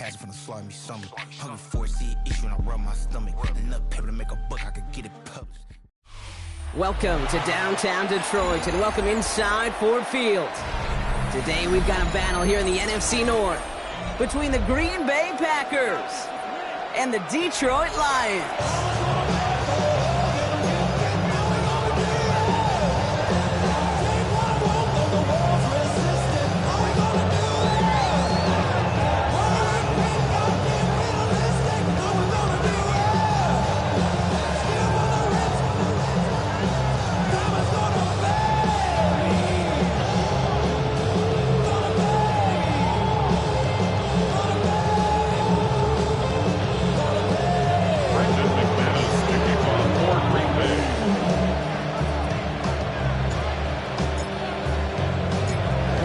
passion from the slimy stomach. Hungry for it, see it issue and I rub my stomach. Enough paper to make a book, I could get it published. Welcome to downtown Detroit and welcome inside Ford Field. Today we've got a battle here in the NFC North between the Green Bay Packers and the Detroit Lions.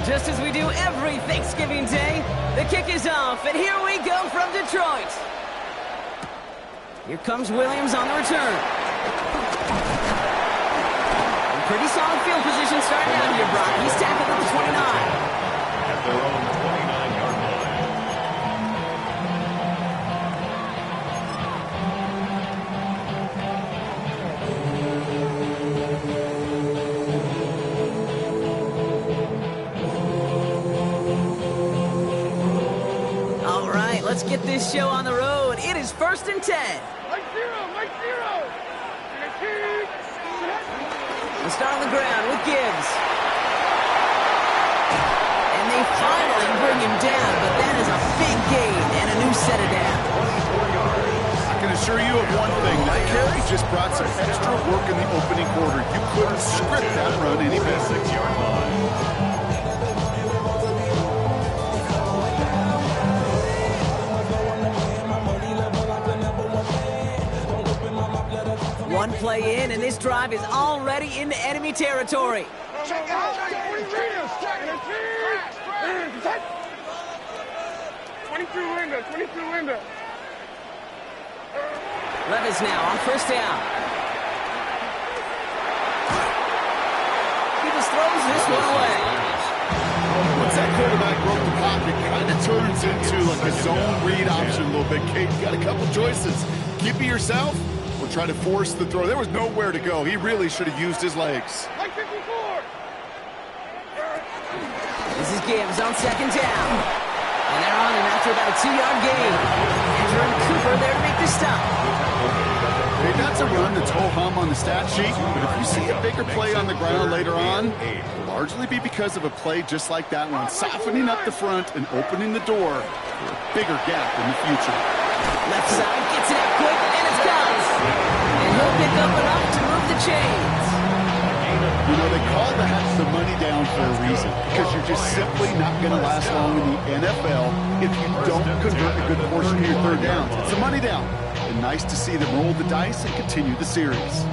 Just as we do every Thanksgiving Day, the kick is off, and here we go from Detroit. Here comes Williams on the return. Pretty solid field position starting out here, Brock. He's tackled at the 29. At their own 29-yard line. Let's get this show on the road. It is 1st and 10. Mike zero. We'll start on the ground with Gibbs. And they finally bring him down, but that is a big gain and a new set of downs. I can assure you of one thing. That carry just brought some extra work in the opening quarter. You couldn't script that run any better. 6-yard line. One play in, and this drive is already into enemy territory. Check out. 22 window. Levis now on 1st down. He just throws this one away. Once that quarterback broke the pocket, kind of turns into like a zone read option a little bit. Kate, you got a couple choices. Keep it yourself or try to force the throw. There was nowhere to go. He really should have used his legs. Like 54. This is Gibbs on 2nd down. And they're on him after about a 2-yard gain. Andrew and Cooper there to make the stop. Hey, that's a run that's ho-hum on the stat sheet, but if you see a bigger play on the ground later on, it'll largely be because of a play just like that one, softening up the front and opening the door for a bigger gap in the future. Left side gets it out quick, and it's gone. And he'll pick up enough to move the chains. You know, they call that the money down for a reason, because you're just simply not going to last long in the NFL if you don't convert a good portion of your third downs. It's the money down. And nice to see them roll the dice and continue the series.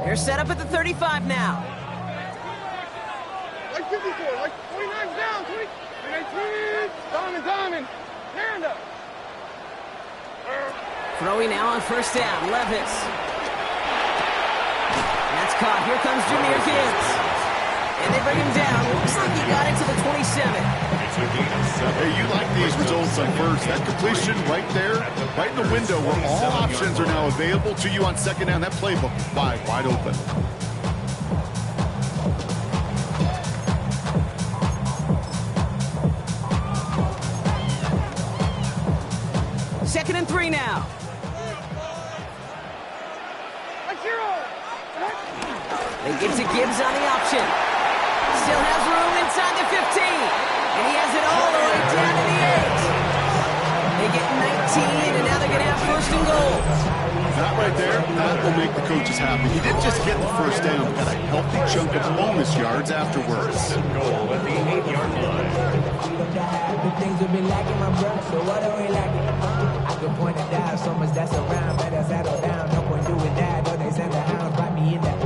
They're set up at the 35 now. Like 54, like 29 down, 19. Diamond. Panda. Throwing now on 1st down, Levis. That's caught. Here comes Jahmyr Gibbs. And they bring him down. Looks like he got it to the 27. Hey, you like these results on first. That completion right there, right in the window where all options are now available to you on 2nd down. That playbook is wide open. Second and 3 now. Like zero. They get to Gibbs on the option. Still has room inside the 15. And he has it all the way down to the 8. They get 19, and now they're going to have 1st and goal. That right there, that will make the coaches happy. He didn't just get the 1st down, but got a healthy chunk of bonus yards afterwards. Goal at the 8-yard line. Things have been lacking, my brother, so what are we lacking? I could point it down, so much that's around, better settle down. No point doing that, though they send the hounds, brought me in that.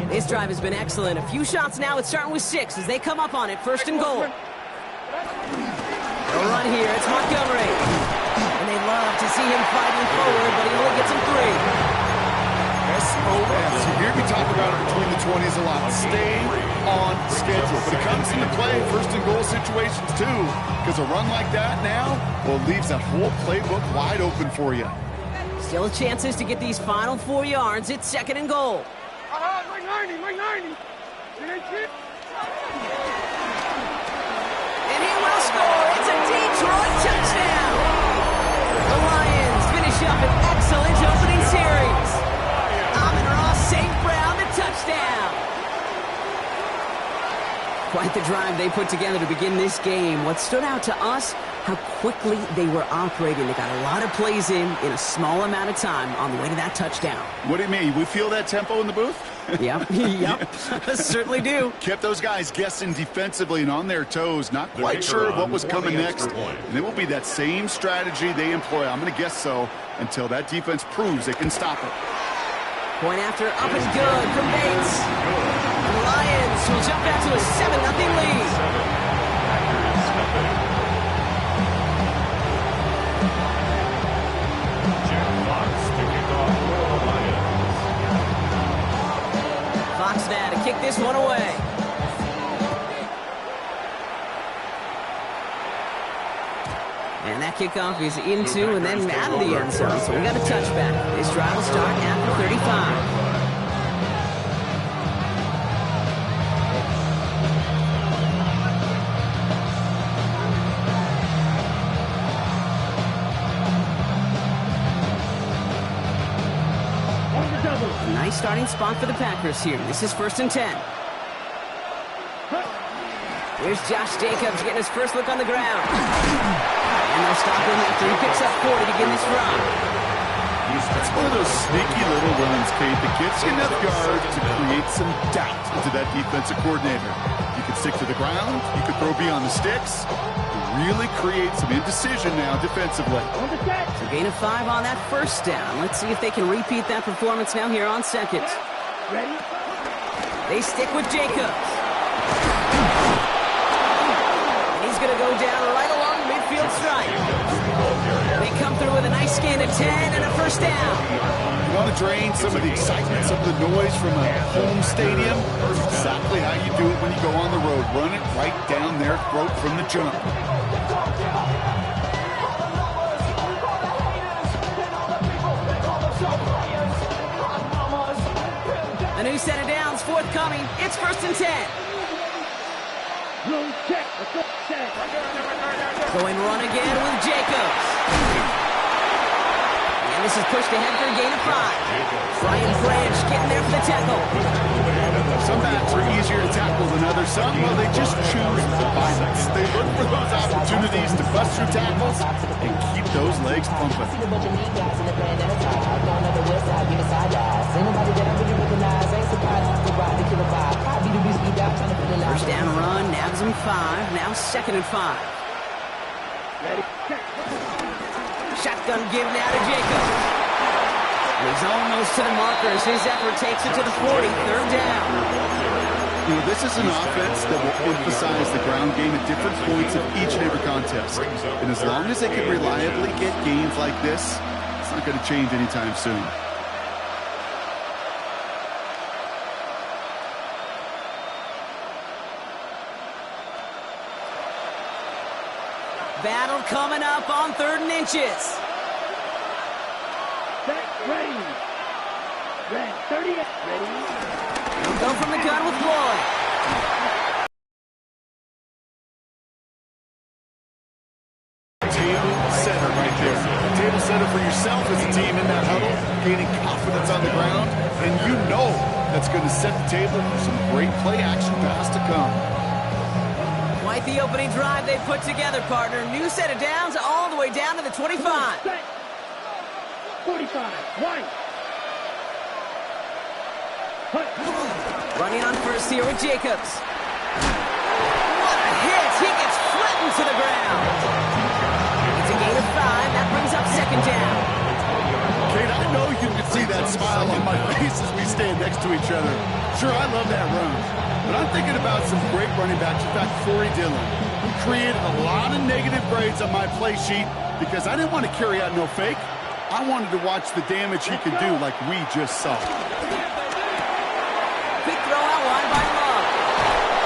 This drive has been excellent. A few shots now. It's starting with 6 as they come up on it. 1st and goal. A run here. It's Montgomery. And they love to see him fighting forward, but he only gets him 3. They're SOS. You hear me talk about it between the 20s a lot. Stay on schedule. But it comes into play first and goal situations too, because a run like that now, well, it leaves that whole playbook wide open for you. Still chances to get these final 4 yards. It's second and goal. Mike 90, Mike 90. And he will score. It's a Detroit touchdown. The Lions finish up an excellent opening series. Amon-Ra St. Brown, the touchdown. Quite the drive they put together to begin this game. What stood out to us, how quickly they were operating. They got a lot of plays in a small amount of time on the way to that touchdown. What do you mean? We feel that tempo in the booth? Yep, certainly do. Kept those guys guessing defensively and on their toes, not quite sure what was coming next. And it will be that same strategy they employ, I'm going to guess so, until that defense proves they can stop it. Point after, up and good from Bates. The Lions will jump back to a 7-0 lead. Fox now to kick this one away. And that kickoff is into and then out of the end zone. So we got a touchback. This drive will start after 35. A nice starting spot for the Packers here. This is 1st and 10. Here's Josh Jacobs getting his first look on the ground. And they'll stop him after he picks up 4 to begin this drive. It's one of those sneaky little runs, Kate, that gets you enough yards to create some doubt into that defensive coordinator. You can stick to the ground. You can throw beyond the sticks. Really create some indecision now defensively. So gain of 5 on that first down. Let's see if they can repeat that performance now here on second. Ready? They stick with Jacobs. And he's going to go down right along midfield stripe. They come through with a nice gain of 10 and a first down. You want to drain some of the excitement, some of the noise from a home stadium? That's exactly how you do it when you go on the road. Run it right down their throat from the jump. A new set of downs forthcoming. It's 1st and 10. Going run again with Jacobs. And this is pushed ahead for a gain of 5. Brian Branch getting there for the tackle. Some backs are easier to tackle than others. Some, well, they just choose violence. They look for those opportunities to bust through tackles and keep those legs pumping. First down run, nabs him 5. Now 2nd and 5. Shotgun give now to Jacobs. He's almost to the markers. His effort takes it to the 40. 3rd down. You know, this is an offense that will emphasize the ground game at different points of each and every contest. And as long as they can reliably get gains like this, it's not going to change anytime soon. Battle coming up on 3rd and inches. Ready. 30. Ready. He'll go from the gun with Floyd. Table setter right there. Table setter for yourself as a team in that huddle, gaining confidence on the ground, and you know that's going to set the table for some great play action pass to come. Quite the opening drive they put together, partner. New set of downs all the way down to the 25. 45. One. Running on first here with Jacobs. What a hit! He gets flattened to the ground. It's a gain of 5. That brings up 2nd down. Kate, I know you can see that smile on my face as we stand next to each other. Sure, I love that run. But I'm thinking about some great running backs. In fact, Corey Dillon, who created a lot of negative grades on my play sheet because I didn't want to carry out no fake. I wanted to watch the damage he could do like we just saw. Quick throw out wide by Love.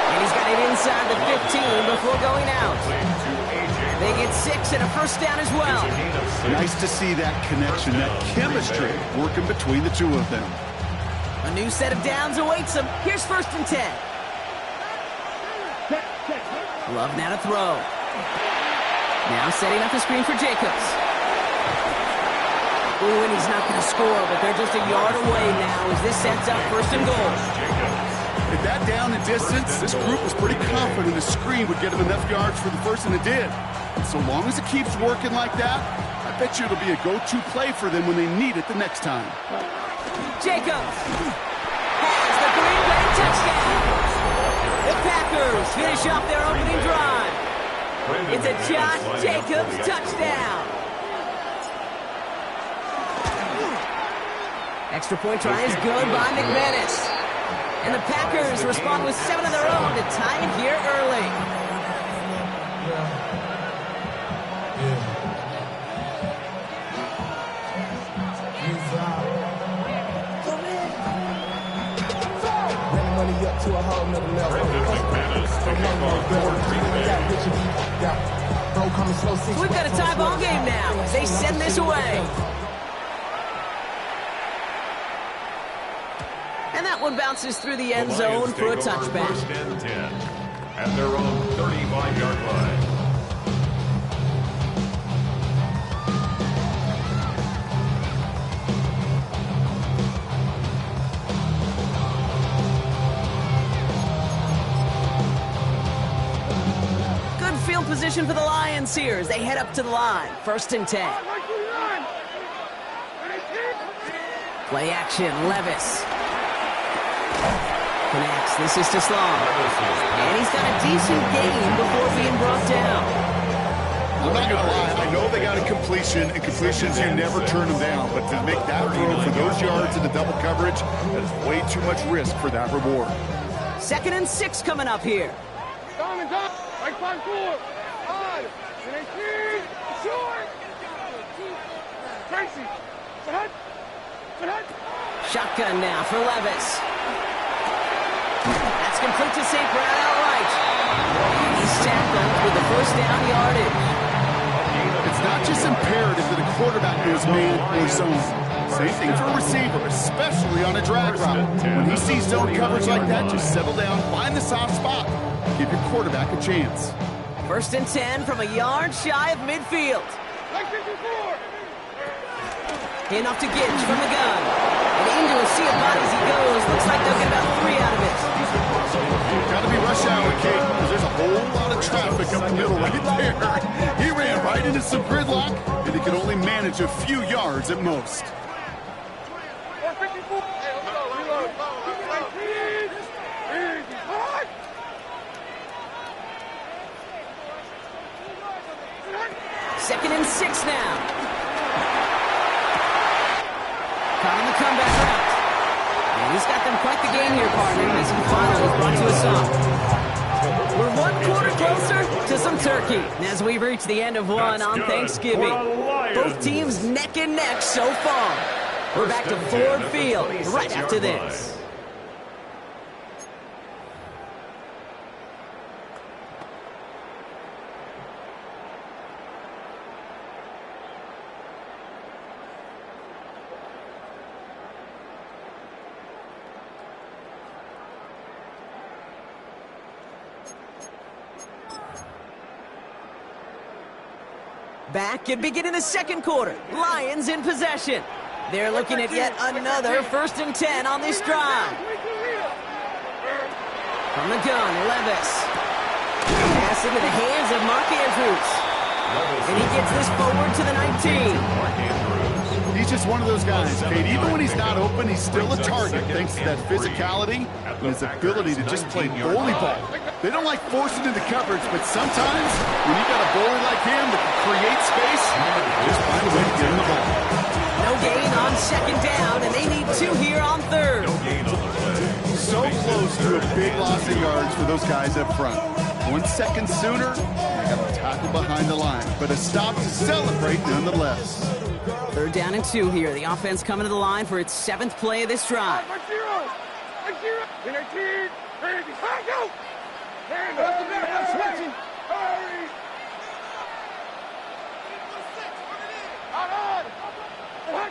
And he's got it inside the 15 before going out. They get 6 and a first down as well. Nice to see that connection, that chemistry working between the two of them. A new set of downs awaits them. Here's 1st and 10. Love now to throw. Now setting up the screen for Jacobs. Ooh, and he's not going to score, but they're just a yard away now as this sets up 1st and goal. At that down and distance, this group was pretty confident the screen would get them enough yards for the first, and it did. And so long as it keeps working like that, I bet you it'll be a go-to play for them when they need it the next time. Jacobs has the Green Bay touchdown. The Packers finish off their opening drive. It's a Josh Jacobs touchdown. Extra point try is good by McManus. And the Packers respond with 7 of their own to tie it here early. To a whole nother level. We've got a tie ball game now as they send this away. And that one bounces through the end zone for a touchback. 1st and 10 at their own 35-yard line. Field position for the Lions here as they head up to the line. 1st and 10. Play action, Levis. Connects, this is to Sloan. And he's got a decent gain before being brought down. I'm not going to lie, I know they got a completion, and completions, you never turn them down. But to make that throw for those yards in the double coverage, that is way too much risk for that reward. 2nd and 6 coming up here. Right 5-4. 5. And 18. Short. Tracy. Shotgun now for Levis. That's complete to St. Brown outright. And he's tackled with the 1st down yardage. It's not just imperative that a quarterback knows man or zone. Same thing for a receiver, especially on a drag route. When he sees zone coverage like that, just settle down, find the soft spot. Give your quarterback a chance. 1st and 10 from a yard shy of midfield. Hand off to Gibbs from the gun. And into a sea of bodies he goes. Looks like they'll get about 3 out of it. Got to be rush hour, Kate, because there's a whole lot of traffic up the middle right there. He ran right into some gridlock, and he could only manage a few yards at most. Second and 6 now. Caught on the comeback route. And he's got them quite the game here, partner, as he finally brought to a stop. We're 1 quarter closer to some turkey as we reach the end of one on Thanksgiving. Both teams neck and neck so far. We're back to Ford Field right after this. Back and beginning the 2nd quarter. Lions in possession. They're looking at yet another 1st and 10 on this drive. From the gun, Levis. Pass into the hands of Mark Andrews. And he gets this forward to the 19. He's just one of those guys, Kate. Even when he's not open, he's still a target thanks to that physicality and his ability to just play bully ball. They don't like forcing into coverage, but sometimes when you got a bully like him that can create space, just find a way to get him the ball. No gain on 2nd down, and they need 2 here on 3rd. So close to a big loss of yards for those guys up front. 1 second sooner, they got a tackle behind the line, but a stop to celebrate nonetheless. Third down and 2 here. The offense coming to the line for its 7th play of this drive. 1-0. 19. Ready. Go. Hand up the back. I'm switching. Hurry. Out on. What?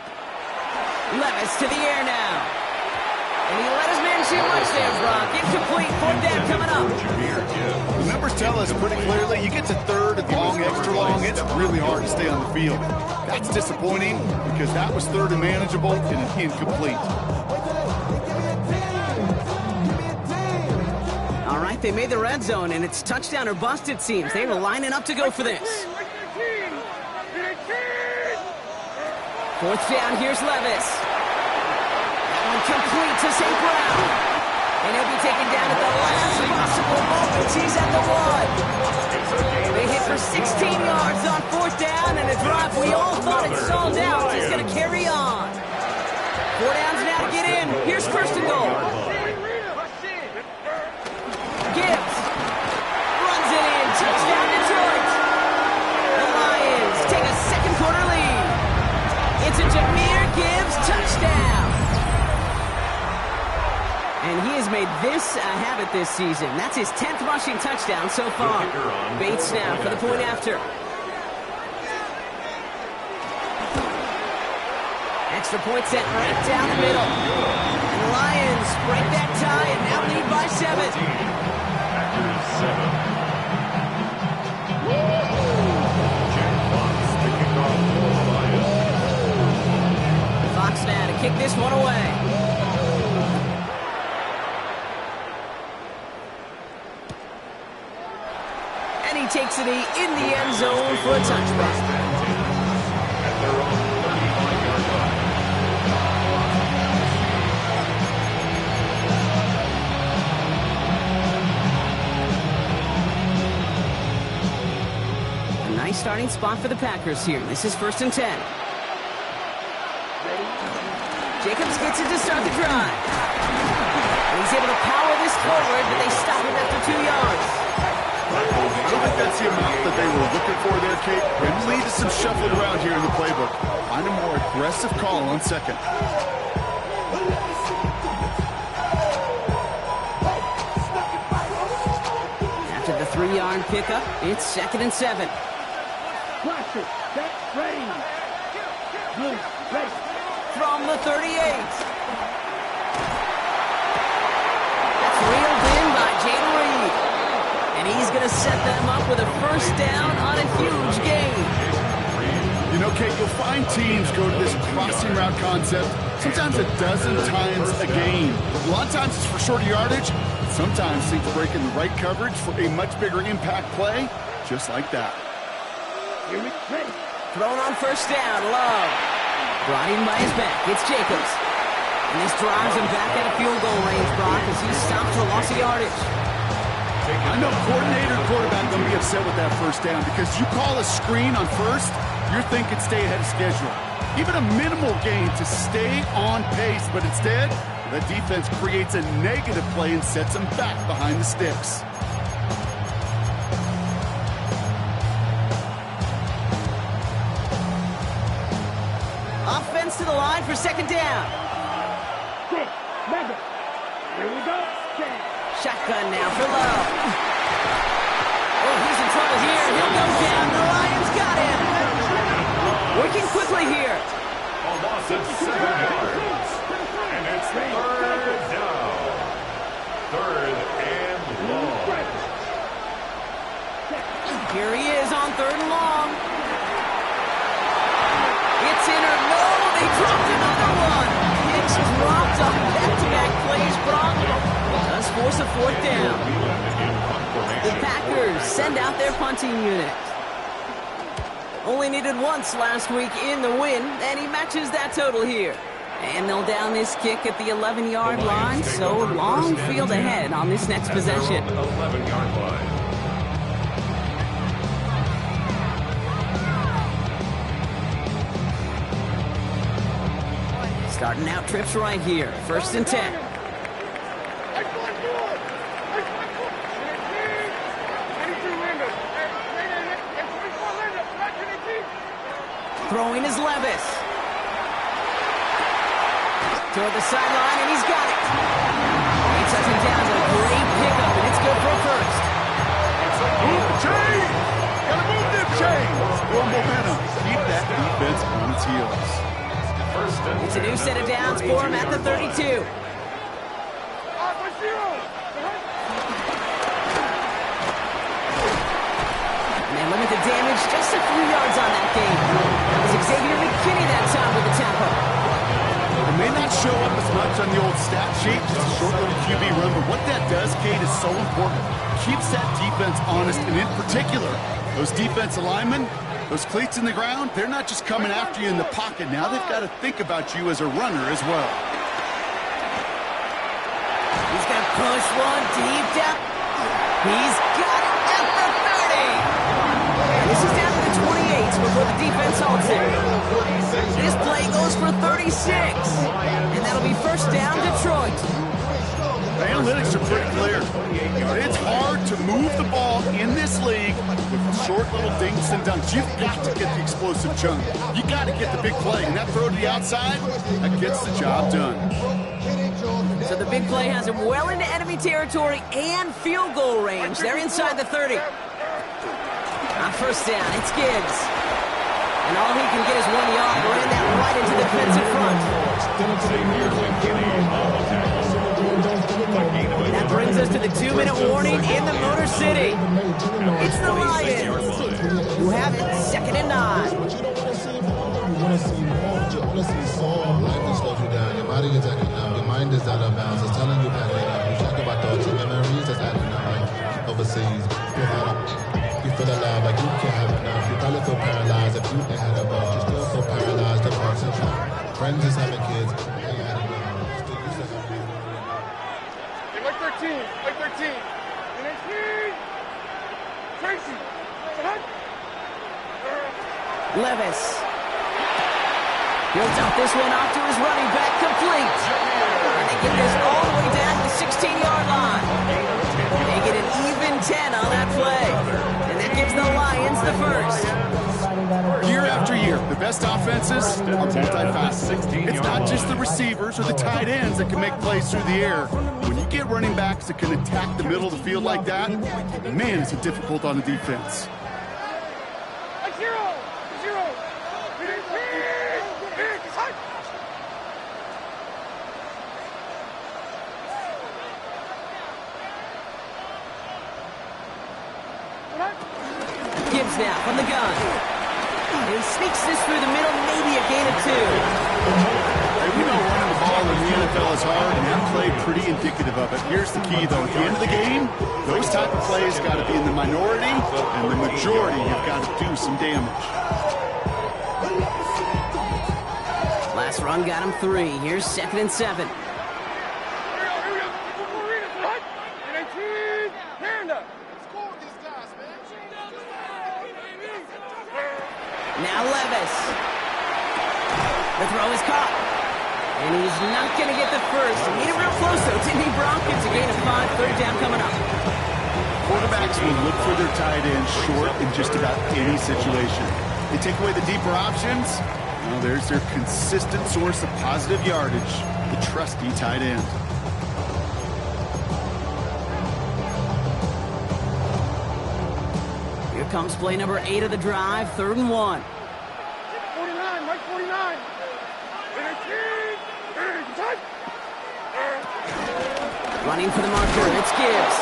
Levis to the air now. And he let his man shoot much there, Brock. Incomplete. 4th down coming up. The numbers tell us pretty clearly, you get to third and long, extra long, it's really hard to stay on the field. That's disappointing because that was third and manageable and incomplete. All right, they made the red zone, and it's touchdown or bust, it seems. They were lining up to go for this. 4th down, here's Levis. That one complete to St. Brown. And he'll be taken down at the last possible moment. He's at the 1. They hit for 16 yards on 4th down, and a drive we all thought it stalled out is going to carry on. 4 downs now to get in. Here's Kirstengold. Gibbs runs it in. Touchdown Detroit. The Lions take a second quarter lead. It's a Jahmyr Gibbs touchdown. And he has made this a habit this season. That's his 10th rushing touchdown so far. Bates now for the point after. Extra point set right down the middle. And the Lions break that tie and now lead by 7. Packers 7. Jack Fox picking off for the Lions. Fox now to kick this one away. And he takes it in the end zone for a touchback. At their own 35-yard line. A nice starting spot for the Packers here. This is 1st and 10. Jacobs gets it to start the drive. And he's able to power this forward, but they stop him after 2 yards. I don't think that's the amount that they were looking for there, Kate. It lead to some shuffling around here in the playbook. Find a more aggressive call on 2nd. After the 3-yard pickup, it's 2nd and 7. Pressure. Set. Ready. Blue. Ready. From the 38. That's reeled in by Jayden Reed. And he's going to set them up with a 1st down on a huge gain. You know, Kate, you'll find teams go to this crossing route concept sometimes a dozen times a game. A lot of times it's for shorter yardage. Sometimes teams break in the right coverage for a much bigger impact play, just like that. Thrown on 1st down, Love. Brought in by his back. It's Jacobs. And this drives him back at a field goal range, Brock, as he stops for loss of yardage. I know coordinator and quarterback going to be upset with that 1st down because you call a screen on 1st, you're thinking stay ahead of schedule. Even a minimal gain to stay on pace, but instead, the defense creates a negative play and sets them back behind the sticks. Offense to the line for 2nd down. Here we go. Shotgun now for Love. Oh, he's in trouble here. He'll go down. The Lions got him. Working quickly here. A loss of 7 yards. And it's 3rd down. 3rd and long. Here he is on 3rd and long. It's in or no. They dropped another one. Hicks dropped on back-to-back plays, Brock. Does force a 4th down. The Packers send out their punting unit. Only needed once last week in the win, and he matches that total here. And they'll down this kick at the 11-yard line, so long field ahead on this next possession. 11-yard line. Starting out trips right here. 1st and 10. Throwing is Levis. Toward the sideline, and he's got it. He touches him down with a great pickup, and it's good for a first. Move the chain! Gotta move them chains! Build momentum. Keep that defense on its heels. It's a new set of downs for him at the 32. And they limit the damage just a few yards on that game. That was Xavier McKinney that time with the tackle. It may not show up as much on the old stat sheet, just a short little QB run, but what that does, Kate, is so important. Keeps that defense honest, and in particular, those defensive linemen, those cleats in the ground, they're not just coming after you in the pocket. Now they've got to think about you as a runner as well. He's going to push one deep down. He's got it at the 30. And this is down to the 28 before the defense halts it. This play goes for 36. And that'll be first down, Detroit. The analytics are pretty clear. It's hard to move the ball in this league with short little dinks and dunks. You've got to get the explosive chunk. You got to get the big play. And that throw to the outside, that gets the job done. So the big play has him well into enemy territory and field goal range. They're inside the 30. On first down, it's Gibbs. And all he can get is 1 yard. Ran that right into the defensive front. That brings us to the 2-minute warning in the Motor City. It's the Lions who have it 2nd and 9. You want to see more, you want to see soul. Life just slows you down, your body is acting up, your mind is out of bounds, it's telling you pack it up. You talk about thoughts and memories that's adding up, like overseas. You feel alive, like you can't have enough. You probably feel paralyzed if you ain't had a buzz. You still feel paralyzed, the parts and friends is having kids, ain't had enough. Still used to have kids. Hey, Mike 13, Mike 13. The next team, Tracy. Levis. He'll dump this one off to his running back, complete. And they get this all the way down to the 16-yard line. They get an even 10 on that play. And that gives the Lions the first. Year after year, the best offenses are multifaceted. It's not just the receivers or the tight ends that can make plays through the air. When you get running backs that can attack the middle of the field like that, man, is it difficult on the defense. Gibbs now from the gun. And he sneaks this through the middle, maybe a gain of 2. Hey, we know running the ball in the NFL is hard, and that play pretty indicative of it. Here's the key, though. At the end of the game, those type of plays got to be in the minority, and the majority have got to do some damage. Last run got him 3. Here's 2nd and 7. Now Levis. The throw is caught. And he's not going to get the first. He made it real close, though. Didn't he, Brock? It's a gain of 5. 3rd down coming up. Quarterbacks will look for their tight end short in just about any situation. They take away the deeper options. Well, there's their consistent source of positive yardage, the trusty tight end. Here comes play number 8 of the drive, 3rd and 1. 49, Mike 49. Running for the marker, it's Gibbs.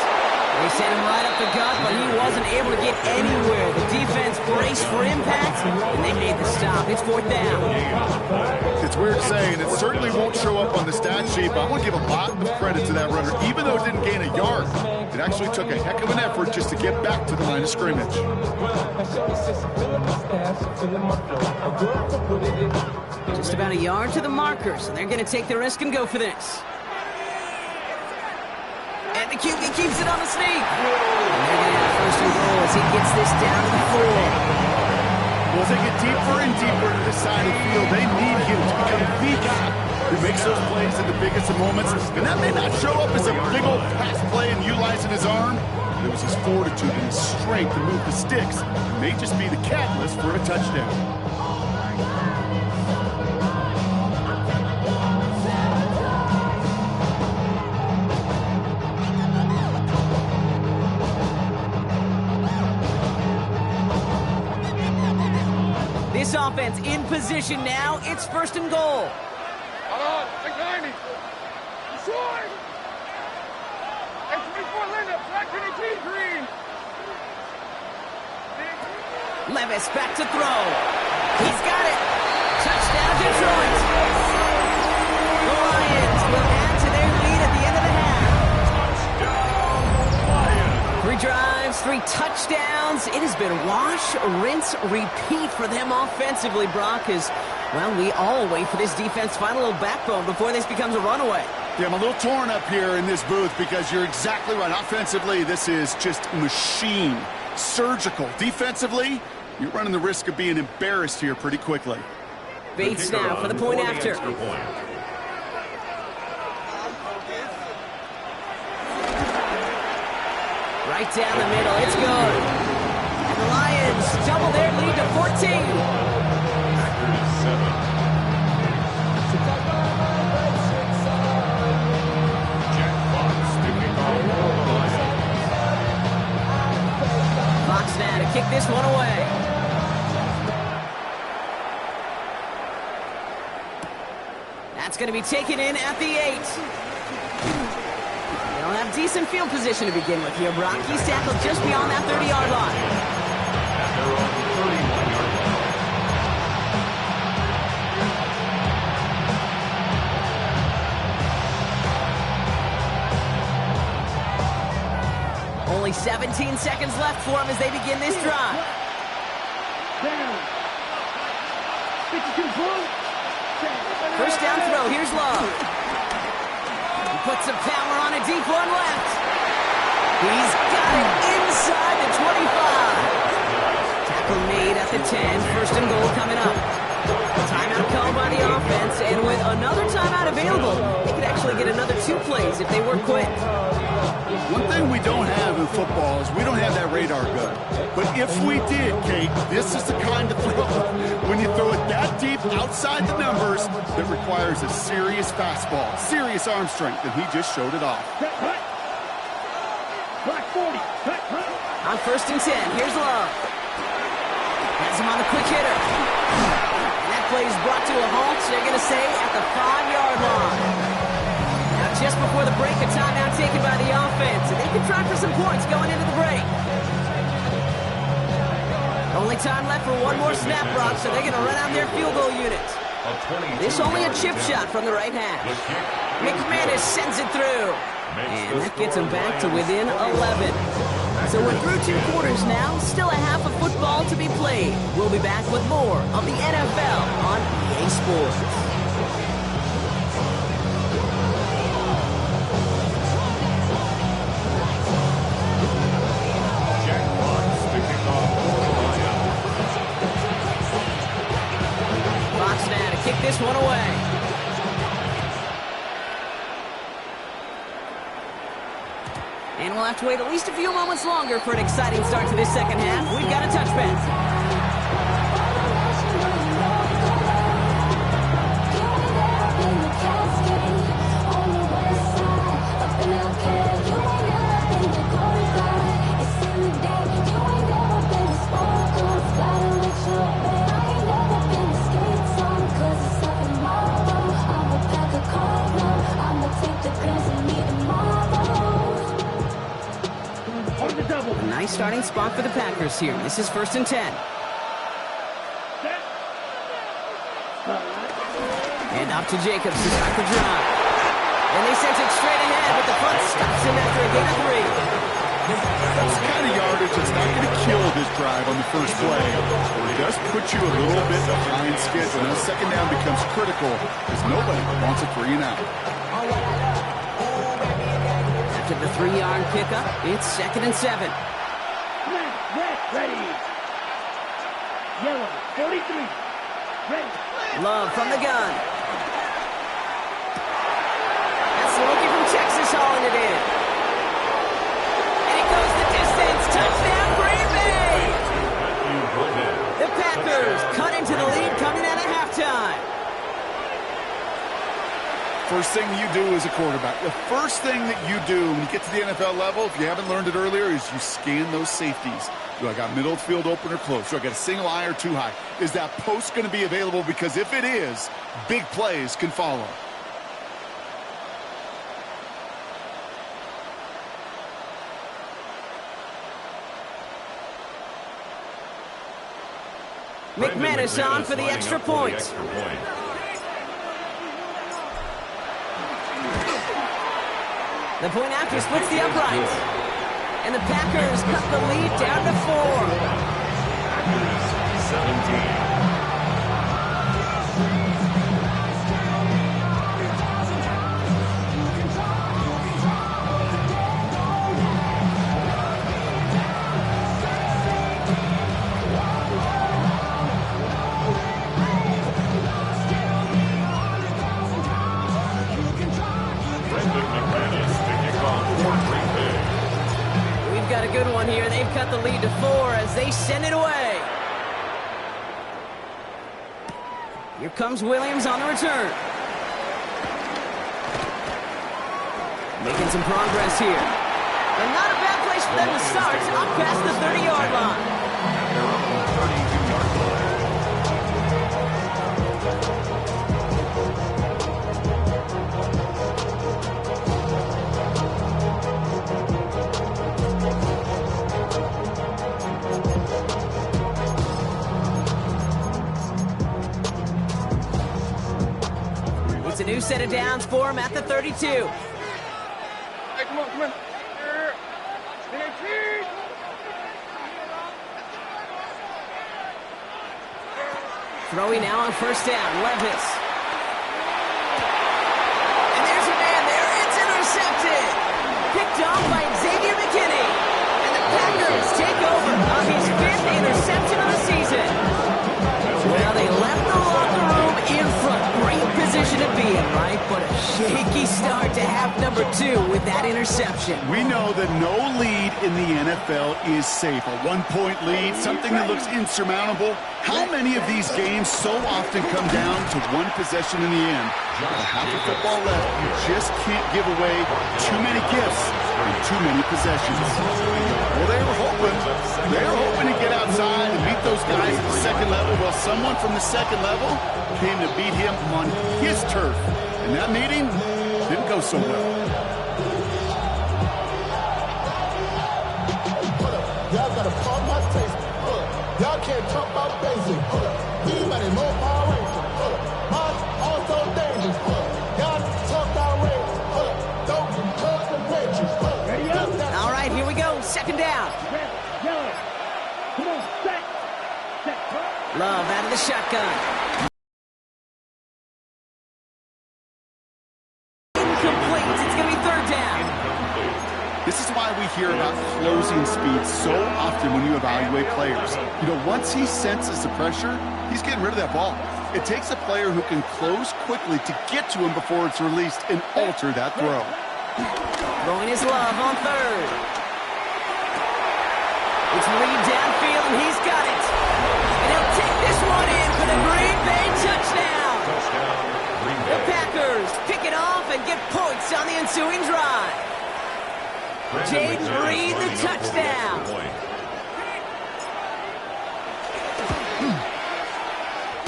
They sent him right up the gut, but he wasn't able to get anywhere. The defense braced for impact, and they made the stop. It's 4th down. It's weird saying it certainly won't show up on the stat sheet, but I want to give a lot of credit to that runner. Even though it didn't gain a yard, it actually took a heck of an effort just to get back to the line of scrimmage. Just about a yard to the marker, so they're going to take the risk and go for this. And the QB keeps it on the sneak. And they're going to have 1st and goal as he gets this down to the 4. Well, as they get deeper and deeper into this side of the field, they need him to become the guy who makes those plays in the biggest of moments. And that may not show up as a big old pass play and utilizing his arm. It was his fortitude and his strength to move the sticks. It may just be the catalyst for a touchdown. offense in position now. It's 1st and goal. Hold on, big 90. Short. And 24 Linda, back to the T green. Levis back to throw. He's got it. Touchdown, Detroit. The Lions will add to their lead at the end of the half. 3 drives, 3 touchdowns. It has been wash, rinse, repeat for them offensively, Brock, as, well, we all wait for this defense to find a little backbone before this becomes a runaway. Yeah, I'm a little torn up here in this booth because you're exactly right. Offensively, this is just machine, surgical. Defensively, you're running the risk of being embarrassed here pretty quickly. Bates now for the point after. Right down the middle, it's good. And the Lions double their lead to 14. Fox now to kick this one away. That's going to be taken in at the 8. They'll have decent field position to begin with here, Brock. He's tackled just beyond that 30-yard line. And they're on the 31-yard line. Only 17 seconds left for him as they begin this drive. First down throw, here's Love. He puts some power on a deep one left. He's got it inside the 25. Tackle made at the 10, 1st and goal coming up. Timeout called by the offense, and with another timeout available, they could actually get another 2 plays if they work quick. One thing we don't have in football is we don't have that radar gun. But if we did, Kate, this is the kind of throw, when you throw it that deep outside the numbers, that requires a serious fastball, serious arm strength, and he just showed it off. On 1st and 10, here's Love. Has him on the quick hitter. And that play is brought to a halt, they're going to say, at the 5-yard line. Now, just before the break, a timeout taken by the offense, and they can try for some points going into the break. Only time left for one more snap, Brock, so they're going to run out their field goal unit. This only a chip shot from the right hash. McManus sends it through. And that gets him back to within 11. So we're through 2 quarters now. Still a half of football to be played. We'll be back with more of the NFL on EA Sports. Kick this one away. And we'll have to wait at least a few moments longer for an exciting start to this second half. We've got a touchback. A nice starting spot for the Packers here. This is 1st and 10. And off to Jacobs to start the drive. And they sent it straight ahead, but the front stops him after a gain of 3. That's the kind of yardage that's not going to kill this drive on the first play. It does put you a little bit behind schedule. Now, 2nd down becomes critical because nobody wants a 3 and out. After the 3-yard pickup, it's 2nd and 7. Ready. Yellow, 43. Ready. Love from the gun. That's Loki from Texas hauling it in. And it goes the distance. Touchdown, Green Bay! The Packers cut into the lead coming out of halftime. First thing you do as a quarterback, the first thing that you do when you get to the NFL level, if you haven't learned it earlier, is you scan those safeties. Do I got middle of the field open or close? Do I got a single high or two high? Is that post going to be available? Because if it is, big plays can follow. McManus on for the extra point. The point after splits the uprights. And the Packers cut the lead down to 4. 17. Good one here. They've cut the lead to 4 as they send it away. Here comes Williams on the return. Making some progress here. And not a bad place for them to start. Up past the 30-yard line. They're up on the 32-yard line. It's a new set of downs for him at the 32. Hey, come on, come on. Throwing now on first down, Levis. And there's a man there. It's intercepted. Picked off by Xavier McKinney. And the Packers take over on his 5th interception of the season. Well, they left the locker room in front. Great position to be in, right? But a shaky start to half number 2 with that interception. We know that no lead in the NFL is safe. A one-point lead, something that looks insurmountable. How many of these games so often come down to one possession in the end? With half of football left, you just can't give away too many gifts and too many possessions. Well, they were hoping to get outside and meet those guys at the second level. Well, someone from the second level came to beat him on his turf. And that meeting didn't go so well. Y'all gotta pump my taste. Y'all can't talk about basic. Anybody more Power Ranger. Mine also dangerous. Y'all talk outrageous. Don't talk the Patriots. Ready up? All right, here we go. Second down. Red, yellow. Come on, set. Set. Love out of the shotgun. Incomplete. It's going to be third down. This is why we hear about closing speed so often when you evaluate players. You know, once he senses the pressure, he's getting rid of that ball. It takes a player who can close quickly to get to him before it's released and alter that throw. Throwing his love on third. It's Reed downfield, and he's got it. And he'll take this one in for the Green Bay touchdown. The Packers pick it off and get points on the ensuing drive. Jaden Reed, the touchdown.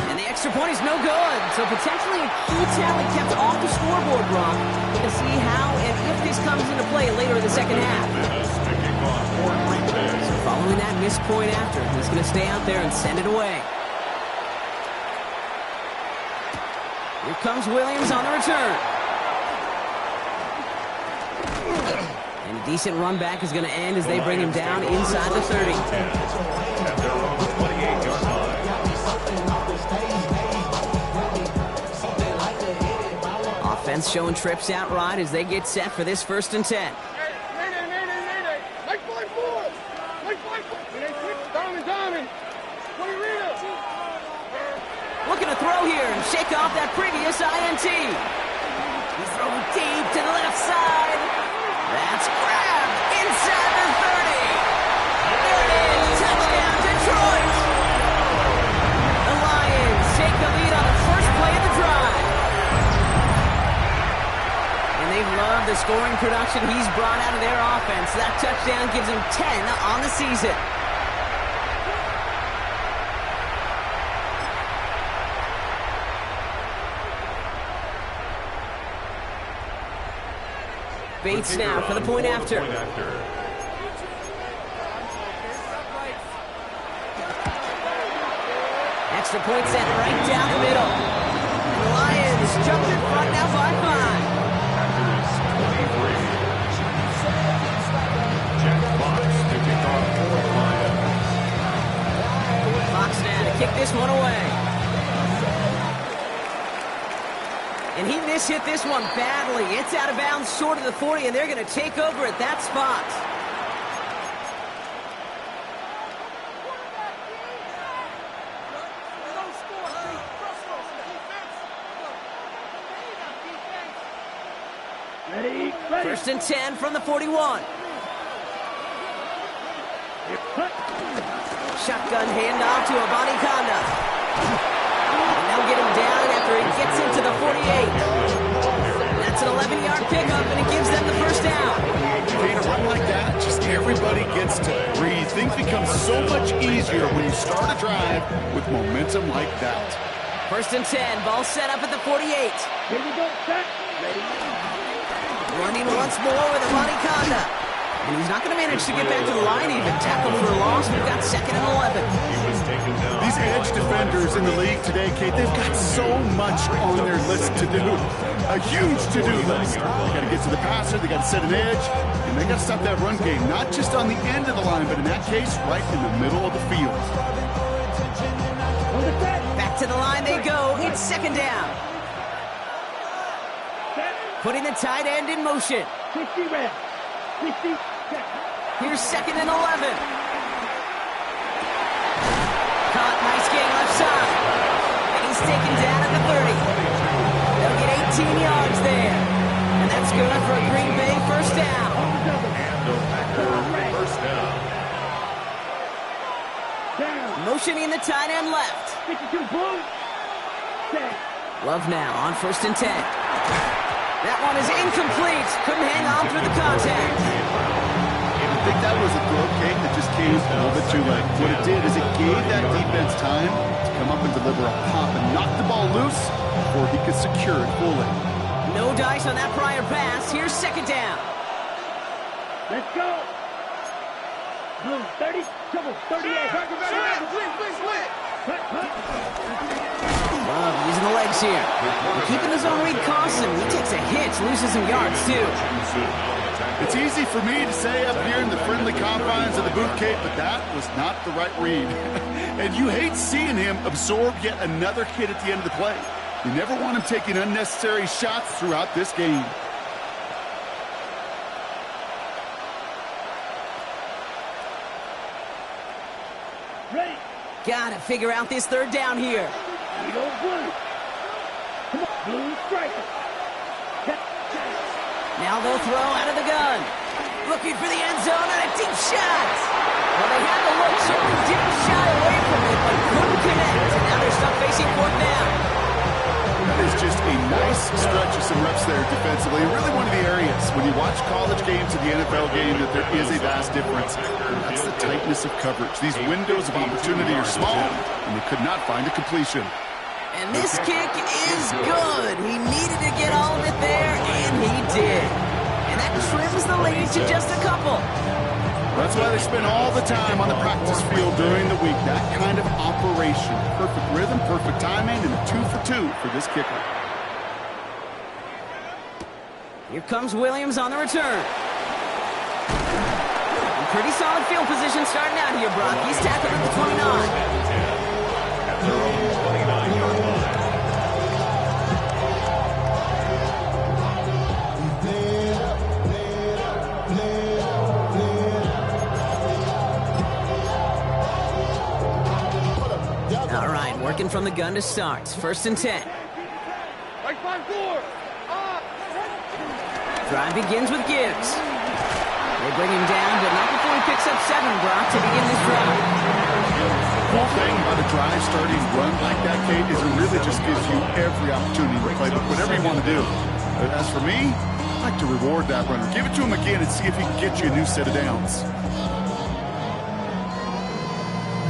And the extra point is no good. So potentially a key talent kept off the scoreboard, Brock. We're going to see how and if this comes into play later in the second half. So following that missed point after, he's going to stay out there and send it away. Here comes Williams on the return. And a decent run back is going to end as they bring him down inside the 30. At their own 28-yard line. Offense showing trips out right as they get set for this 1st and 10. Looking to throw here and shake off that previous INT. He's throwing deep to the left side. That's grabbed inside the 30. There it is. Touchdown, Detroit. The Lions take the lead on the first play of the drive. scoring production he's brought out of their offense. That touchdown gives him 10 on the season. Bates now for the point after. Extra point sent right down the middle. And the Lions jump in front now by 5. Fox now to kick this one away. And he mishit this one badly. It's out of bounds short of the 40, and they're going to take over at that spot. Ready. First and 10 from the 41. Shotgun handoff to Abanikanda. And they'll get him down after he gets into the 48. That's an 11-yard pickup, and it gives them the first down. In a run like that, just everybody gets to breathe. Things become so much easier when you start a drive with momentum like that. First and 10, ball set up at the 48. Here we go, set. Ready. Running once more with Abanikanda. And he's not going to manage to get back to the line even. Tackle for a loss. We've got 2nd and 11. These edge defenders in the league today, Kate, they've got so much on their list to do. A huge to-do list. They got to get to the passer, they got to set an edge, and they got to stop that run game, not just on the end of the line, but in that case, right in the middle of the field. Back to the line they go. It's 2nd down. Putting the tight end in motion. 50 red. 50. Here's 2nd and 11. Caught, nice game left side. And he's taken down at the 30. They'll get 18 yards there. And that's good for a Green Bay first down. Motioning the tight end left. 52 blue. Love now on 1st and 10. That one is incomplete. Couldn't hang on through the contact. I think that was a throw, Kate, that just came a little bit too late. What it did is it gave that defense time to come up and deliver a pop and knock the ball loose before he could secure it fully. No dice on that prior pass. Here's 2nd down. Let's go. Blue 30, double 38. Love using the legs here. Keeping his own read costs him. He takes a hit, loses some yards too. It's easy for me to say up here in the friendly confines of the booth, Kate, but that was not the right read. And you hate seeing him absorb yet another hit at the end of the play. You never want him taking unnecessary shots throughout this game. Ready. Gotta figure out this 3rd down here. We go blue. Come on, blue striker. Now they'll throw out of the gun. Looking for the end zone and a deep shot. Well, they had the look, so he didn't shy away from it, but couldn't connect. And now they're stuck facing 4th down. That is just a nice stretch of some reps there defensively. And really one of the areas, when you watch college games to the NFL game, that there is a vast difference. That's the tightness of coverage. These windows of opportunity are small, and they could not find a completion. And this kick is good. He needed to get all of it there, and he did. And that trims the lead to just a couple. That's why they spend all the time on the practice field during the week. That kind of operation. Perfect rhythm, perfect timing, and a 2 for 2 for this kicker. Here comes Williams on the return. And pretty solid field position starting out here, Brock. He's tackled at the 29. All right, working from the gun to start. 1st and 10. Right by 4. Drive begins with Gibbs. They bring him down, but not before he picks up 7, Brock, to begin this drive. The whole thing about a drive starting run like that, Kate, is it really just gives you every opportunity to play whatever you want to do. But as for me, I'd like to reward that runner. Give it to him again and see if he can get you a new set of downs.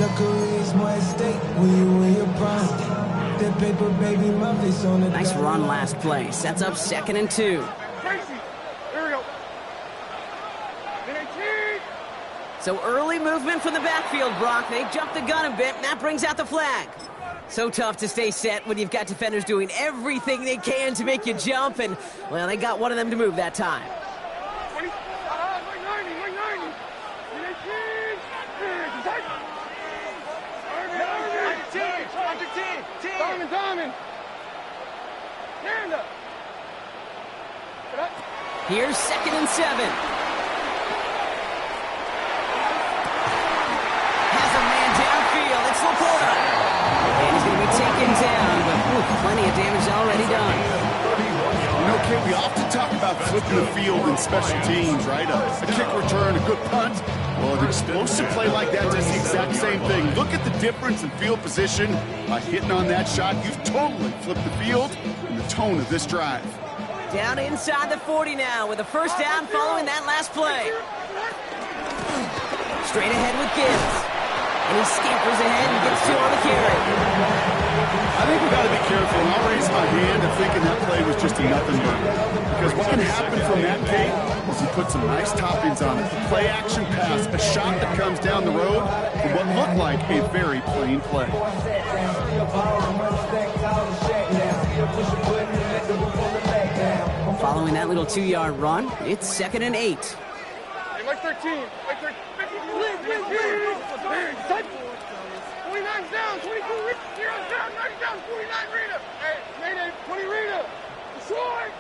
The career's more at stake when you in your prime. The paper, baby, my face on the Nice run last play. Sets up 2nd and 2. Tracy, here we go. So early movement from the backfield, Brock. They jumped the gun a bit, and that brings out the flag. So tough to stay set when you've got defenders doing everything they can to make you jump, and, well, they got one of them to move that time. 20, like 90, like 90. Diamond. Stand up. Here's 2nd and 7. Has a man downfield. It's Laporta. And he's going to be taken down, but plenty of damage already done. You know, Kate, we often talk about flipping the field in special teams, right? A kick return, a good punt. Well, an explosive play like that does the exact same thing. Look at the difference in field position. By hitting on that shot, you've totally flipped the field and the tone of this drive. Down inside the 40 now with a first down following that last play. Straight ahead with Gibbs. And he scampers ahead and gets 2 on the carry. I think we've got to be careful. And I'll raise my hand of thinking that play was just a nothing burger. Because what can happen from that, Kate, is he put some nice toppings on it. A play action pass, a shot that comes down the road for what looked like a very plain play. Following that little 2-yard run, it's 2nd and 8. Hey, like 13. Like 13. 29's down. 22 Rita. Down. 90 down. 49 Rita. Hey, Mayday. 20 Rita. Short.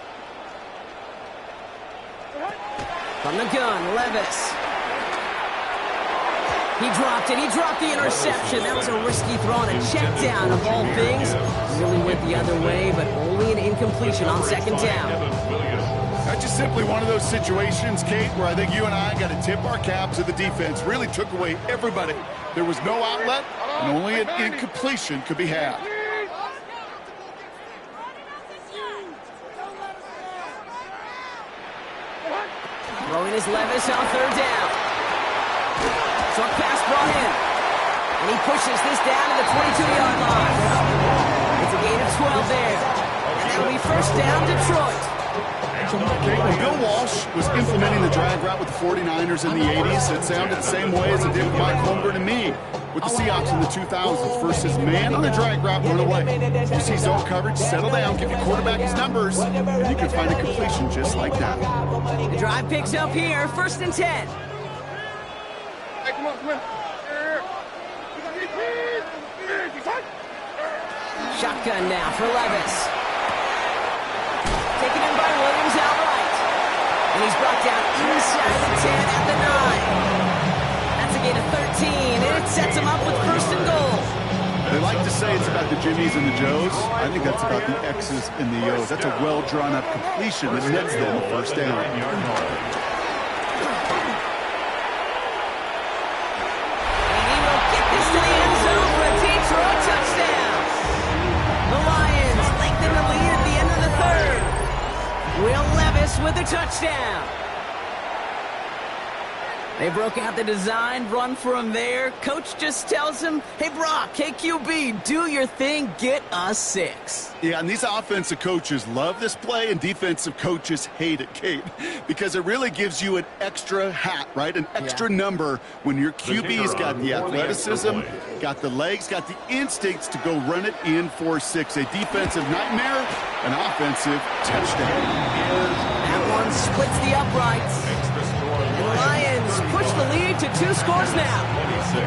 From the gun, Levis. He dropped it. He dropped the interception. That was a risky throw on a check down of all things. Really went the other way, but only an incompletion on 2nd down. That's just simply one of those situations, Kate, where I think you and I got to tip our cap to the defense. Really took away everybody. There was no outlet, and only an incompletion could be had. Throwing his Levis on 3rd down. Short pass brought in. And he pushes this down to the 22-yard line. It's a gain of 12 there. And that'll be first down, Detroit. When Bill Walsh was implementing the drag route with the 49ers in the 80s, it sounded the same way as it did with Mike Holmgren and me with the Seahawks in the 2000s. Versus man on the drag route, run away. You see zone coverage, settle down, give your quarterback his numbers, and you can find a completion just like that. The drive picks up here, 1st and 10. Hey, come on. Shotgun now for Levis. Taken in by Williams outright. And he's brought down inside the 10 at the 9. That's a gain of 13, and it sets him up with 1st and goal. They like to say it's about the Jimmies and the Joes. I think that's about the X's and the O's. That's a well-drawn-up completion that nets them a first down. And he will get this to the end zone for a Detroit touchdown. The Lions lengthen the lead at the end of the 3rd. Will Levis with a touchdown. They broke out the design, run for him there. Coach just tells him, hey, Brock, hey, QB, do your thing, get us 6. Yeah, and these offensive coaches love this play, and defensive coaches hate it, Kate, because it really gives you an extra hat, right? An extra number when your QB's got the athleticism, got the legs, got the instincts to go run it in for 6. A defensive nightmare, an offensive touchdown. That one splits the uprights. And the Lions push the lead to 2 scores now. 26.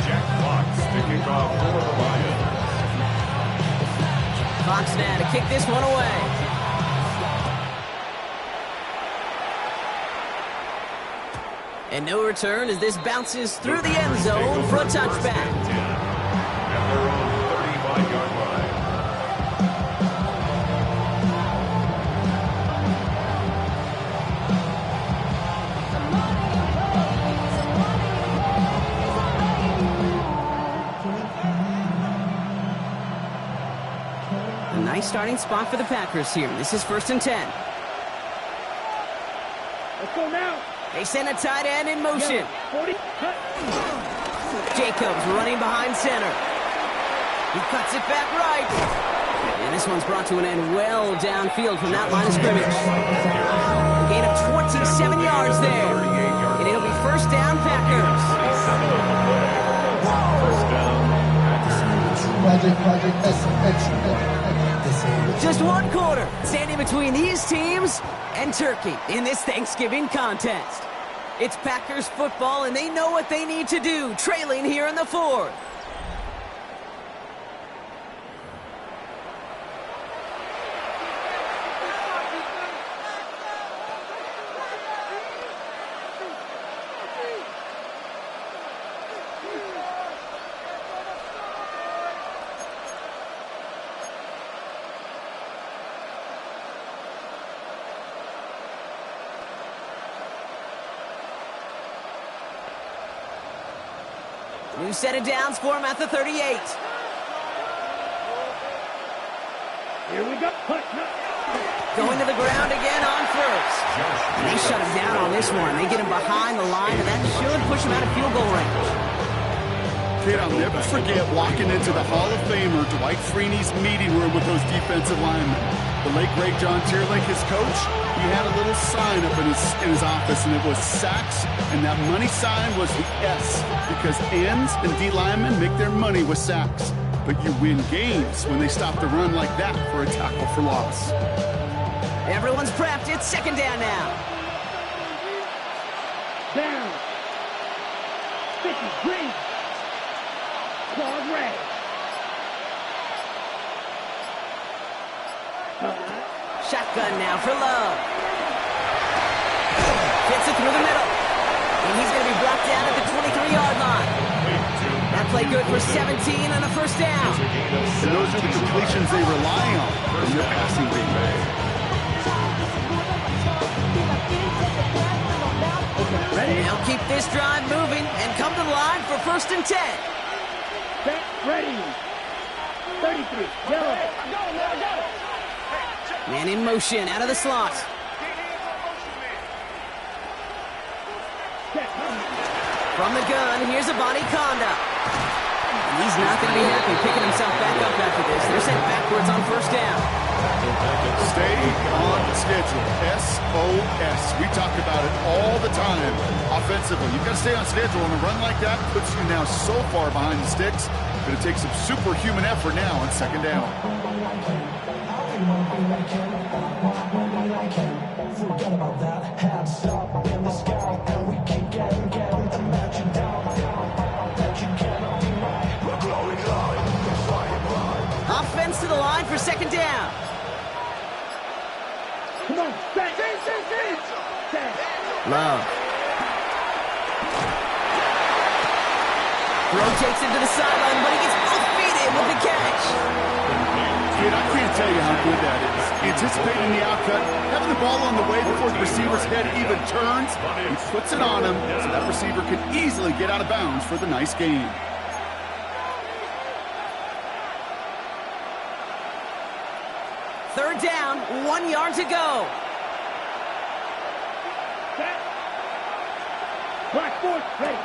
Jack Fox picking off for the Lions. Fox now to kick this one away. And no return as this bounces through the end zone for a touchback. And they're on 35-yard line. A nice starting spot for the Packers here. This is 1st and 10. Let's go now. They send a tight end in motion. 40. Cut. Jacobs running behind center. He cuts it back right. And this one's brought to an end well downfield from that line of scrimmage. A gain of 27 yards there. And it'll be 1st down, Packers. Just one quarter standing between these teams and Turkey in this Thanksgiving contest. It's Packers football, and they know what they need to do, trailing here in the 4th. New set of downs for him at the 38. Here we go. Going to the ground again on 1st. And they shut him down on this one. They get him behind the line, and that should push him out of field goal range. Kid, I'll never forget walking into the Hall of Famer Dwight Freeney's meeting room with those defensive linemen. The late, great John Tierlink, his coach, he had a little sign up in his office, and it was sacks, and that money sign was the S, because ends and D linemen make their money with sacks. But you win games when they stop the run like that for a tackle for loss. Everyone's prepped. It's 2nd down now. Down. 50. Green. Claude red. Shotgun now for Love. Gets it through the middle. And he's going to be brought down at the 23-yard line. That play good for 17 and a 1st down. And those are the completions they rely on in their passing game. They'll keep this drive moving and come to the line for 1st and 10. Set. Ready. 33. Yellow. Man in motion out of the slot. From the gun, here's Abani Conda. He's not going to be happy picking himself back up after this. They're sent backwards on 1st down. Stay on schedule. SOS. We talk about it all the time. Offensively, you've got to stay on schedule, and a run like that puts you now so far behind the sticks. Going to take some superhuman effort now on 2nd down. Offense to the line for 2nd down. Come on. Set. Love. Throw takes him to the sideline, but he gets both feet in with the catch. Kid, I can't tell you how good that is. Anticipating the outcut, having the ball on the way before the receiver's head even turns, he puts it on him so that receiver can easily get out of bounds for the nice gain. Third down, 1 yard to go. Set. Black force. Ready.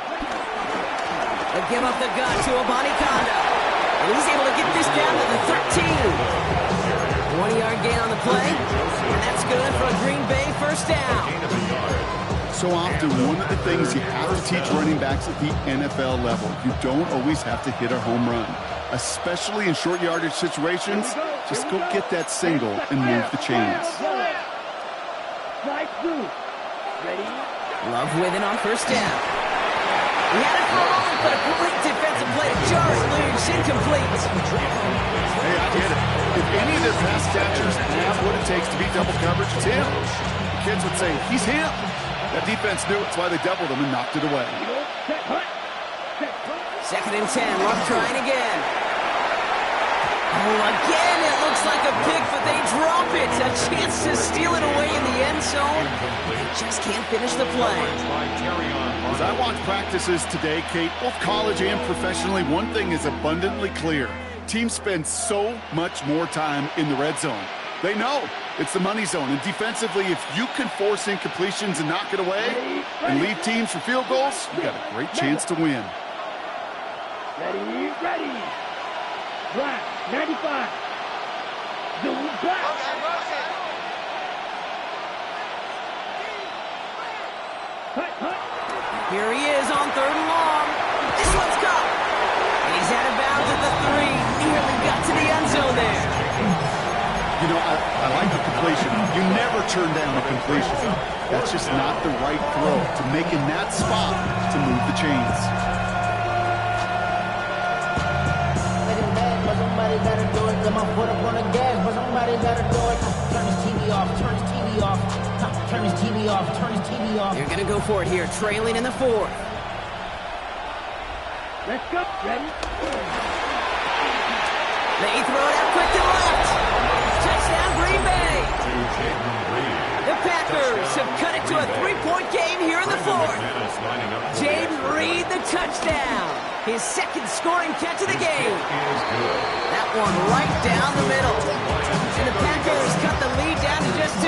They give up the gun to Abani Conda. And he's able to get this down to the 13. 20-yard gain on the play. And that's good for a Green Bay 1st down. So often, one of the things you have to teach running backs at the NFL level, you don't always have to hit a home run. Especially in short yardage situations, just go get that single and move the chains. Strike through. Ready. Love with it on 1st down. He had it for all, but a complete defensive play to Jarrett Loos, incomplete. Hey, I get it. If any of their pass catchers have what it takes to beat double coverage, it's him. The kids would say, he's him. That defense knew it. That's why they doubled him and knocked it away. Set. Hut. Set. 2nd and 10. Love trying again. Oh, again, it looks like a pick, but they drop it. A chance to steal it away in the end zone. They just can't finish the play. As I watch practices today, Kate, both college and professionally, one thing is abundantly clear. Teams spend so much more time in the red zone. They know it's the money zone. And defensively, if you can force incompletions and knock it away and leave teams for field goals, you got a great chance to win. Ready, ready. Black, 95. Zoom black. Here he is on 3rd and long. This one's caught. And he's out of bounds at the 3. Nearly got to the end zone there. You know, I like the completion. You never turn down a completion. That's just not the right throw to make in that spot to move the chains. But somebody gotta do it. Got my foot up on the gas, but somebody gotta do it. Turn his TV off, turn his TV off. Turn his TV off, turn his TV off. They're going to go for it here, trailing in the 4th. Let's go. Ready? They throw it out quick to the left. Touchdown, Green Bay. The Packers have cut it to a 3-point game here in the 4th. Jaden Reed, the touchdown. His 2nd scoring catch of the game. That one right down the middle. And the Packers cut the lead down to just 2.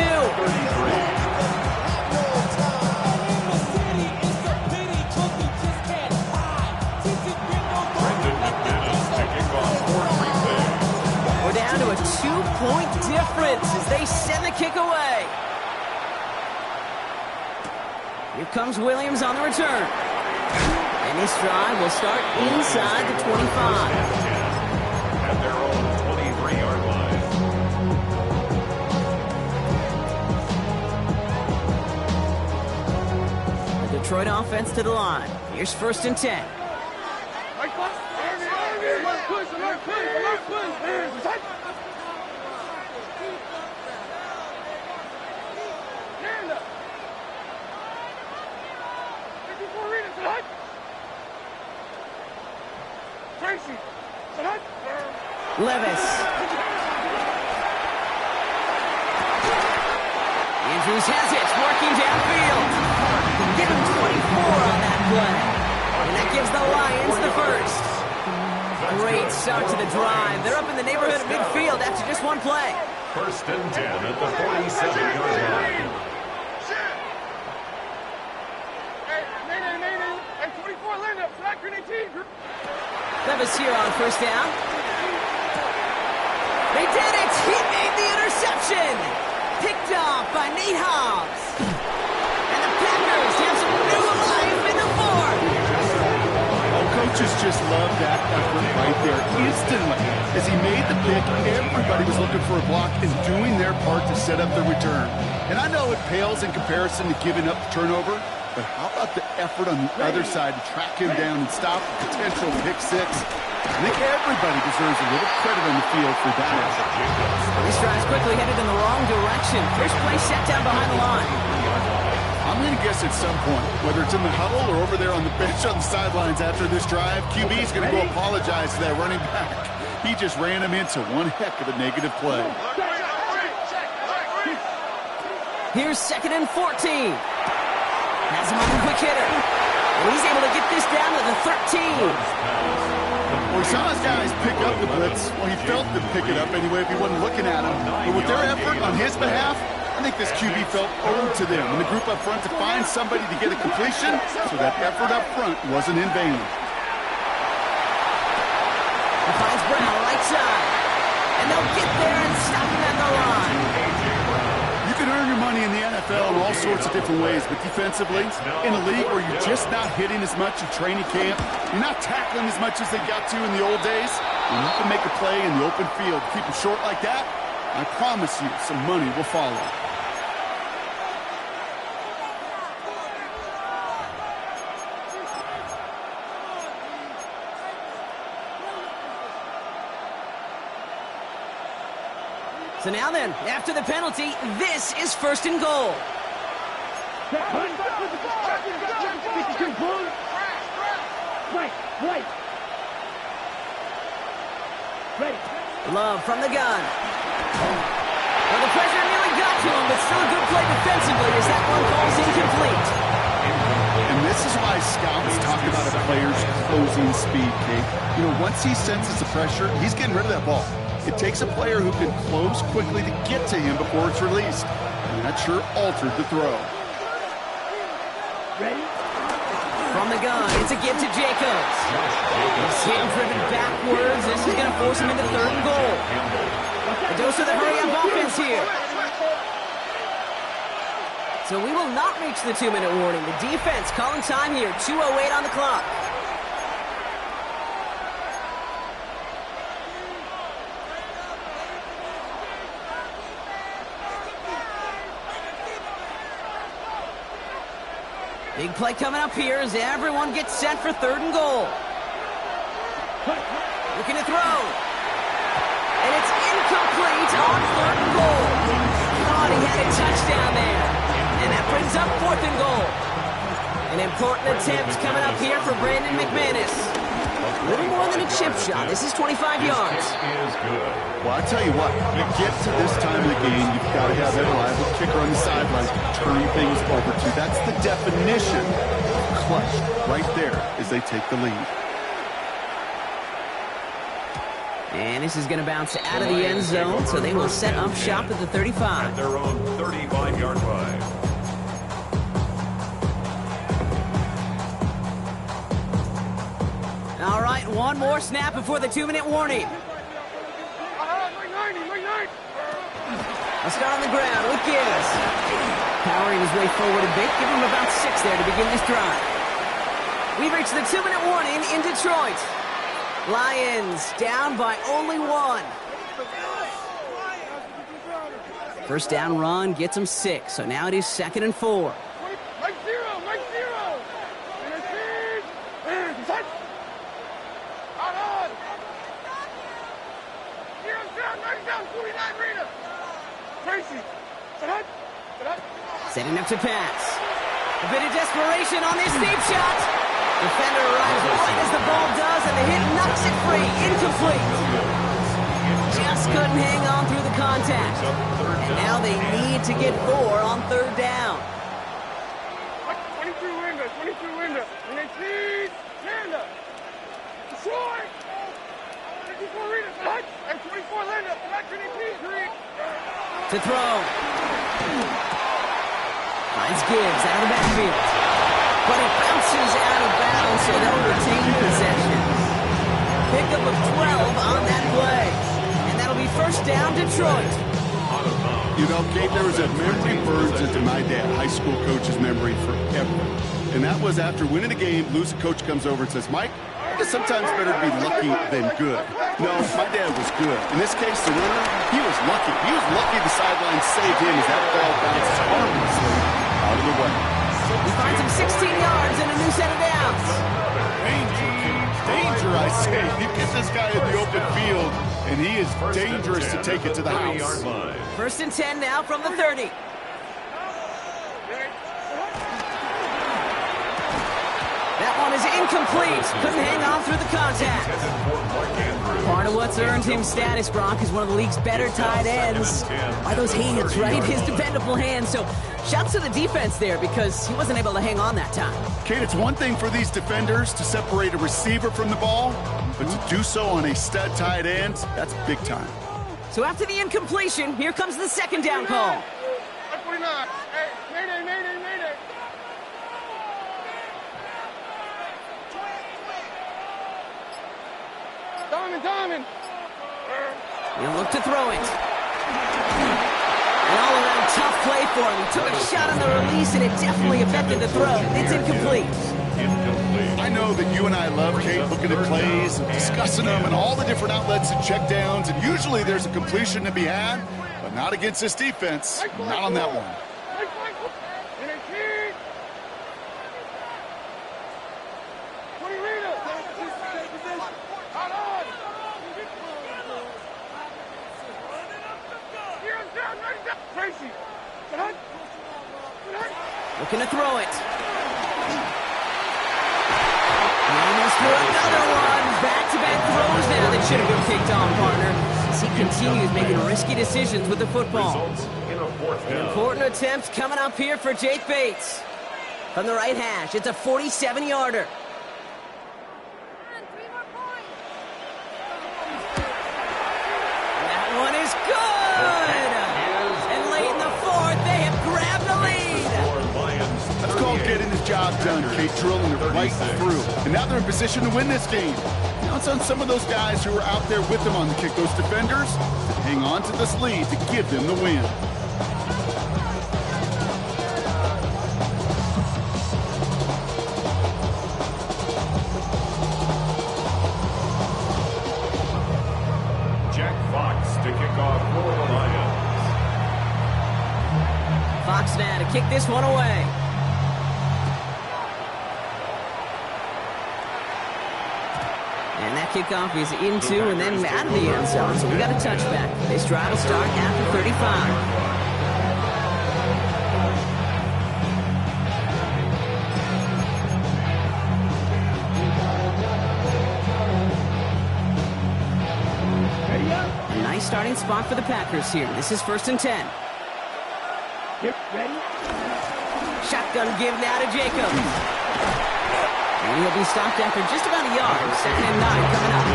We're down to a 2-point difference as they send the kick away. Here comes Williams on the return. And this drive will start inside the 25. At their own 23-yard line. The Detroit offense to the line. Here's 1st and 10. Levis. Andrews has it, working downfield. Give him 24 on that play. And that gives the Lions the 1st. Great start to the drive. They're up in the neighborhood of midfield after just 1 play. 1st and 10 at the 47-yard line. Levis here on 1st down. They did it! He made the interception! Picked off by Nate Hobbs. And the Packers have some new life in the 4th. Oh, coaches just loved that effort right there. Instantly, as he made the pick, everybody was looking for a block and doing their part to set up the return. And I know it pales in comparison to giving up the turnover, but how about the effort on the other side to track him down and stop the potential pick 6? I think everybody deserves a little credit on the field for that. This drive's quickly headed in the wrong direction. First play set down behind the line. I'm going to guess at some point, whether it's in the huddle or over there on the bench on the sidelines after this drive, QB's going to go apologize to that running back. He just ran him into one heck of a negative play. Here's 2nd and 14. Has him on the quick hitter. And he's able to get this down to the 13. Well, he saw his guys pick up the blitz. Well, he felt them pick it up anyway if he wasn't looking at him. But with their effort on his behalf, I think this QB felt owed to them and the group up front to find somebody to get a completion, so that effort up front wasn't in vain. He finds Brown right side. And they'll get there and stop him at the line. You can earn your money in the NFL in all sorts of different ways, but defensively, in a league where you're just not hitting as much in training camp, you're not tackling as much as they got to in the old days, and you can make a play in the open field. Keep them short like that, I promise you some money will follow. So now then, after the penalty, this is 1st and goal. Love from the gun. Well, the pressure nearly got to him, but still a good play defensively as that one falls incomplete. And this is why scouts talk about a player's closing speed, Kate. You know, once he senses the pressure, he's getting rid of that ball. It takes a player who can close quickly to get to him before it's released. And that sure altered the throw. Ready? From the gun, it's a give to Jacobs. He's hitting driven backwards. This is going to force him into 3rd and goal. A dose of the hurry-up offense here. So we will not reach the 2-minute warning. The defense calling time here. 2:08 on the clock. Big play coming up here as everyone gets set for 3rd and goal. Looking to throw. And it's incomplete on 3rd and goal. Thought he had a touchdown there. And that brings up 4th and goal. An important attempt coming up here for Brandon McManus. A little more than a chip shot. This is 25 yards. Well, I tell you what, you get to this time of the game, you've got to have that reliable kicker on the sidelines to turn things over to. That's the definition of clutch right there as they take the lead. And this is going to bounce out of the end zone, so they will set up shop at the 35. At their own 35-yard line. All right, one more snap before the 2-minute warning. Let's start on the ground with Gibbs. Powering his way forward a bit. Give him about 6 there to begin this drive. We've reached the 2-minute warning in Detroit. Lions down by only 1. First down run gets them 6, so now it is 2nd and 4. Mike zero. Set. Out on. Zero's down, 49 Rita. Tracy. Set up. Setting up to pass. A bit of desperation on this deep shot. Defender arrives right as the ball does, and the hit knocks it free. Incomplete. Just couldn't hang on through the contact. And now they need to get 4 on 3rd down. 22 window. And they feed. Stand up. Short. 54 Rita. Set. And 24 Linda. Back to the Green. To throw. Finds Gibbs out of the backfield. But it bounces out of bounds, so they'll retain possession. Pickup of 12 on that play. And that'll be 1st down, Detroit. You know, Kate, there was a memory burns into my dad, high school coach's memory forever. And that was after winning a game, losing coach comes over and says, Mike, it's sometimes better to be lucky than good. No, my dad was good. In this case, the winner, he was lucky. He was lucky the sideline saved him as that ball bounces harmlessly out of the way. He finds him 16 yards and a new set of downs. Danger, I say. You get this guy in the open field, and he is dangerous to take it to the house. 1st and 10 now from the 30. That one is incomplete. Couldn't hang on through the contact. Part of what's earned him status, Brock, is one of the league's better tight ends. By those hands, right? His dependable hands. So shouts to the defense there because he wasn't able to hang on that time. Kate, it's one thing for these defenders to separate a receiver from the ball, but to do so on a stud tight end, that's big time. So after the incompletion, here comes the 2nd down call. 49. Hey, mayday. Diamond. He'll look to throw it. An all-around tough play for him. He took a shot on the release, and it definitely affected the throw. It's incomplete. I know that you and I love, Kate, looking at plays and discussing them and all the different outlets and checkdowns, and usually there's a completion to be had, but not against this defense. Not on that one. Looking to throw it. He almost threw another one. Back-to-back throws now that should have been picked on, partner. As he continues making risky decisions with the football. An important attempt coming up here for Jake Bates. From the right hash, it's a 47-yarder. That one is good! And late in the fourth, they have grabbed the lead. That's called getting the job done, Kate, drilling it right through. And now they're in position to win this game. Now it's on some of those guys who are out there with them on the kick, those defenders, to hang on to this lead to give them the win. Jack Fox to kick off for the Lions. Fox now to kick this one away. And that kickoff is into and then out of the end zone, so we got a touchback. This drive will start after 35. A nice starting spot for the Packers here. This is 1st and 10. Get ready. Shotgun give now to Jacobs. And he'll be stopped after just about a yard. 2nd and 9 coming up.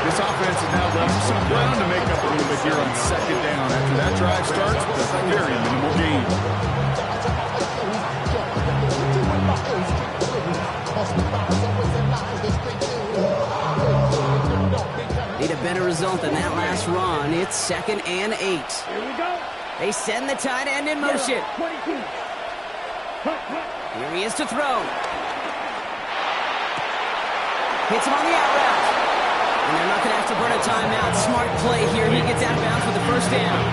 This offense is now left some ground to make up a little bit here on 2nd down. After that drive starts, with a very minimal gain. Need a better result than that last run. It's 2nd and 8. Here we go. They send the tight end in motion. 22. Here he is to throw. Hits him on the out route. And they're not going to have to burn a timeout. Smart play here. He gets out of bounds with the 1st down.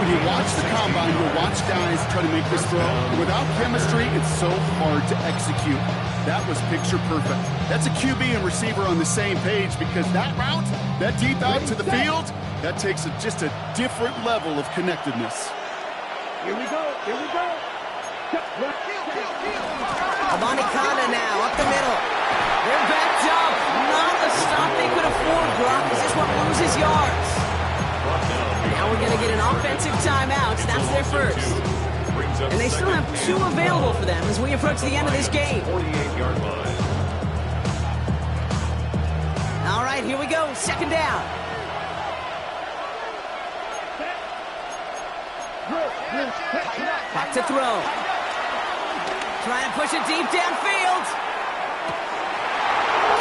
When you watch the combine, you'll watch guys try to make this throw. Without chemistry, it's so hard to execute. That was picture perfect. That's a QB and receiver on the same page because that route, that deep out to the field, that takes just a different level of connectedness. Here we go. Here we go. Abanikanda now up the middle. They're backed up. Not the stop they could afford, Brock. Is this what loses yards? Now we're going to get an offensive timeout. That's their first. And they still have 2 available for them as we approach the end of this game. 48-yard line. All right, here we go. 2nd down. Back to throw. Trying to push it deep downfield.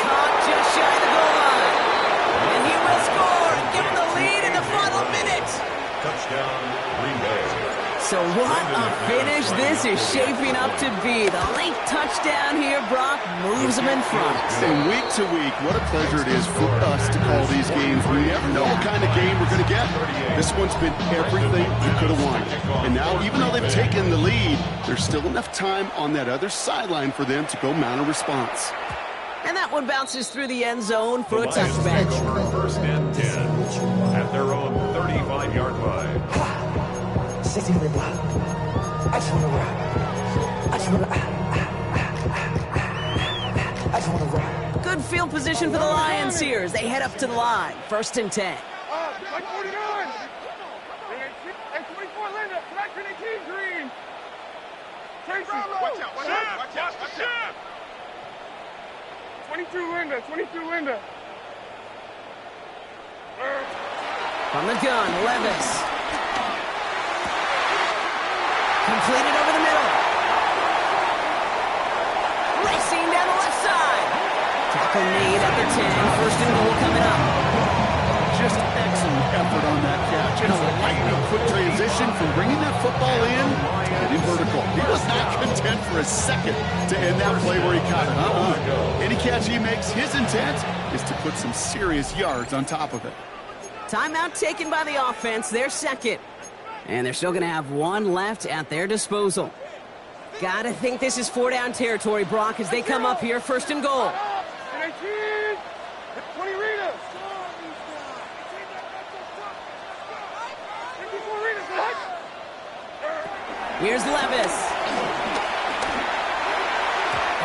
Caught just shy of the goal line. And he will score and give him the lead in the final minute. Touchdown, Green Bay. So what a finish this is shaping up to be. The late touchdown here, Brock, moves them in front. And week to week, what a pleasure it is for us to call these games. We never know what kind of game we're going to get. This one's been everything we could have wanted. And now, even though they've taken the lead, there's still enough time on that other sideline for them to go mount a response. And that one bounces through the end zone for a Lions touchback. take over 1st and 10 at their own 35-yard line. 16 red block. I just wanna rock. I just wanna rock. Good field position for the Lions here as they head up to the line. 1st and 10. Like 49. And 24 Linda. Back to the team green. Tracy. Watch out. Watch out. Watch out. Watch out. 22 Linda. 22 Linda. From the gun, Levis. Completed over the middle. Racing down the left side. Tackle made at the 10. 1st and goal coming up. Just excellent effort on that catch. And a lightning quick transition from bringing that football in to getting vertical. He was not content for a second to end that play where he caught it. Any catch he makes, his intent is to put some serious yards on top of it. Timeout taken by the offense. They're 2nd. And they're still going to have 1 left at their disposal. Gotta think this is 4-down territory, Brock, as they come up here. 1st and goal. 20 Rita. Here's Levis.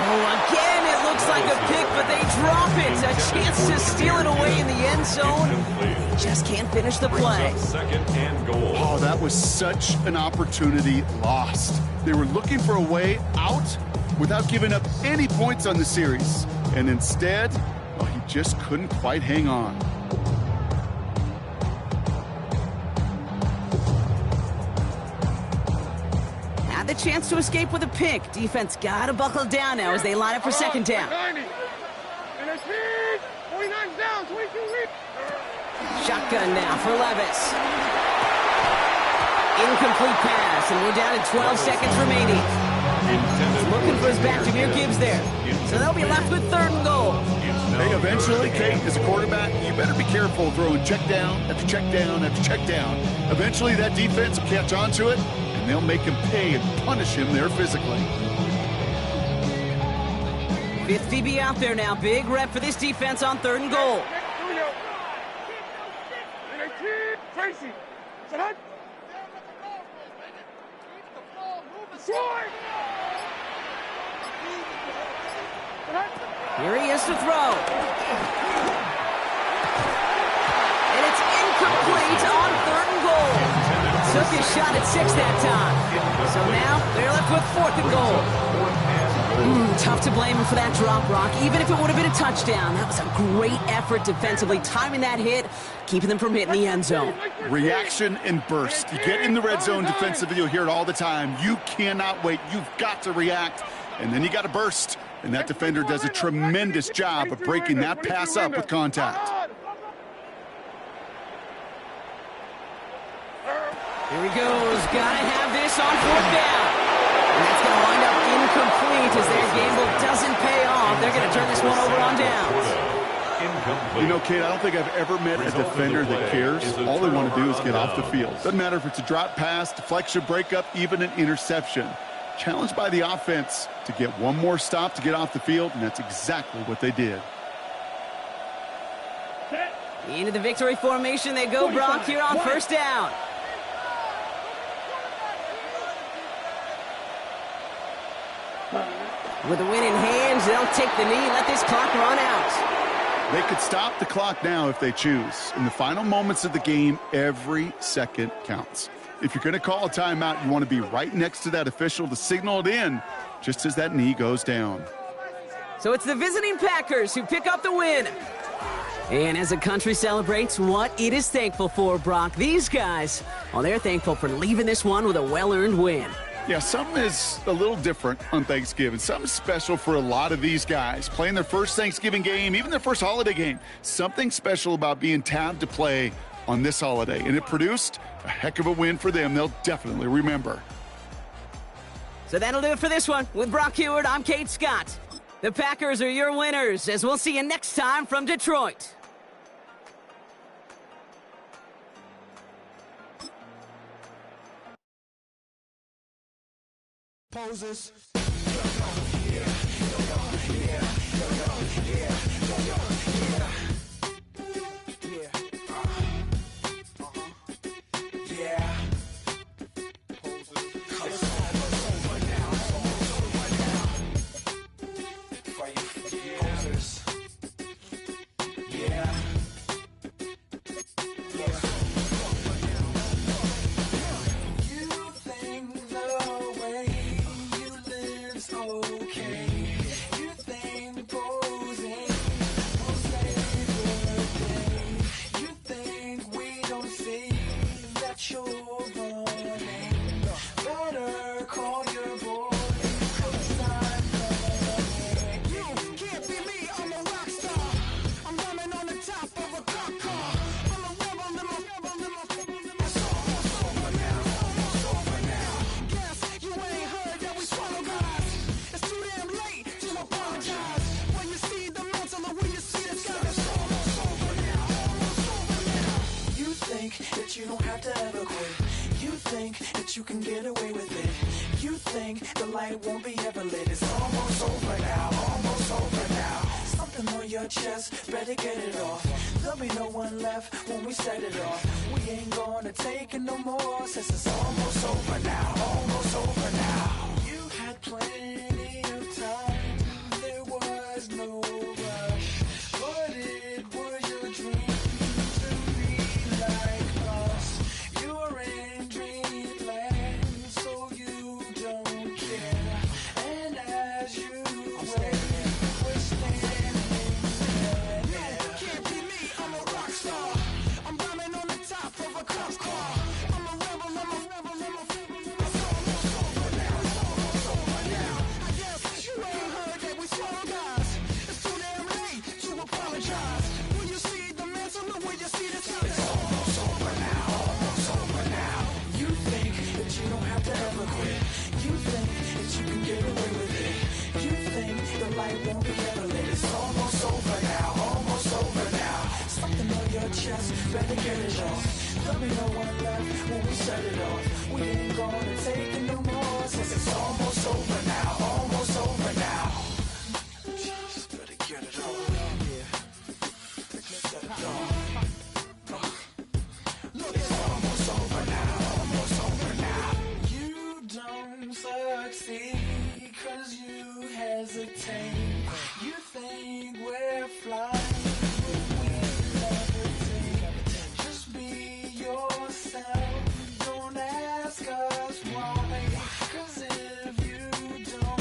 Oh, again, it looks like a pick, but they drop it. A chance to steal it away in the end zone. Just can't finish the play. Second and goal. Oh, that was such an opportunity lost. They were looking for a way out without giving up any points on the series. And instead, well, he just couldn't quite hang on. Had the chance to escape with a pick. Defense got to buckle down now as they line up for second down. 90. And it's speed. 49's down. 22 reach. Shotgun now for Levis. Incomplete pass, and we're down to 12 seconds remaining. Looking for his back, Jahmyr Gibbs there. So they'll be left with third and goal. Hey, eventually, Kate, as a quarterback, you better be careful throwing check down after check down after check down. Eventually, that defense will catch on to it, and they'll make him pay and punish him there physically. Fifth DB out there now. Big rep for this defense on third and goal. Tracy. Set up. Troy. Here he is to throw. And it's incomplete on third and goal. Took his shot at 6 that time. So now they're left with fourth and goal. Tough to blame him for that drop, Brock. Even if it would have been a touchdown, that was a great effort defensively, timing that hit, keeping them from hitting the end zone. Reaction and burst. You get in the red zone defensively, you'll hear it all the time. You cannot wait. You've got to react, and then you got to burst. And that defender does a tremendous job of breaking that pass up with contact. Here he goes. Gotta have this on fourth down. And that's going to wind up incomplete as their gamble doesn't pay off. They're going to turn this one over on downs. You know, Kate, I don't think I've ever met a defender that cares. All they want to do is get off the field. Doesn't matter if it's a drop pass, deflection, breakup, even an interception. Challenged by the offense to get one more stop to get off the field, and that's exactly what they did. Into the victory formation they go, Brock, here on first down. With the win in hand, they'll take the knee, let this clock run out. They could stop the clock now if they choose. In the final moments of the game, every second counts. If you're going to call a timeout, you want to be right next to that official to signal it in just as that knee goes down. So it's the visiting Packers who pick up the win. And as the country celebrates what it is thankful for, Brock, these guys, well, they're thankful for leaving this one with a well-earned win. Yeah, something is a little different on Thanksgiving. Something special for a lot of these guys. Playing their first Thanksgiving game, even their first holiday game. Something special about being tabbed to play on this holiday. And it produced a heck of a win for them. They'll definitely remember. So that'll do it for this one. With Brock Huard, I'm Kate Scott. The Packers are your winners, as we'll see you next time from Detroit. Poses. You don't have to ever quit. You think that you can get away with it. You think the light won't be ever lit. It's almost over now, almost over now. Something on your chest, better get it off. There'll be no one left when we set it off. We ain't gonna take it no more, since it's almost over now, almost over now. You had plenty of time, there was chest, better get it off. There'll be no one left when we set it off. We ain't gonna take it no more, since it's almost over now, almost over now. Just better get it off. Yeah, set it off. Look, it's almost over now, almost over now. You don't succeed, cause you hesitate. You think we're flying, but we levitate. Just be yourself, don't ask us why, cause if you don't,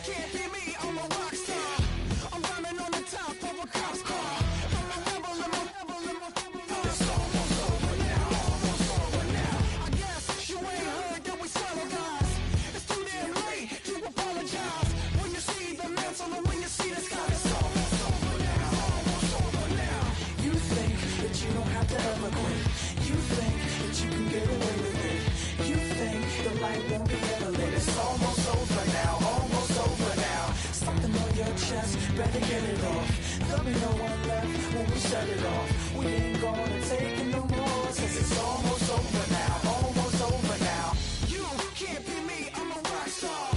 can't be me, I'm a rock star. I'm rhyming on the top of a cop's car. I'm a rebel, I'm a rebel, I'm a rebel. It's almost over now, almost over now. I guess you ain't heard that we swallow guys. It's too damn late to apologize. When you see the mantle or when you see the sky, it's almost over now, almost over now. You think that you don't have to ever quit. You think that you can get away with it. You think the light won't be ever lit. It's almost over now, almost over now. Something on your chest, better get it off. There'll be no one left when we set it off. We ain't gonna take it no more, since it's almost over now, almost over now. You can't be me, I'm a rock star.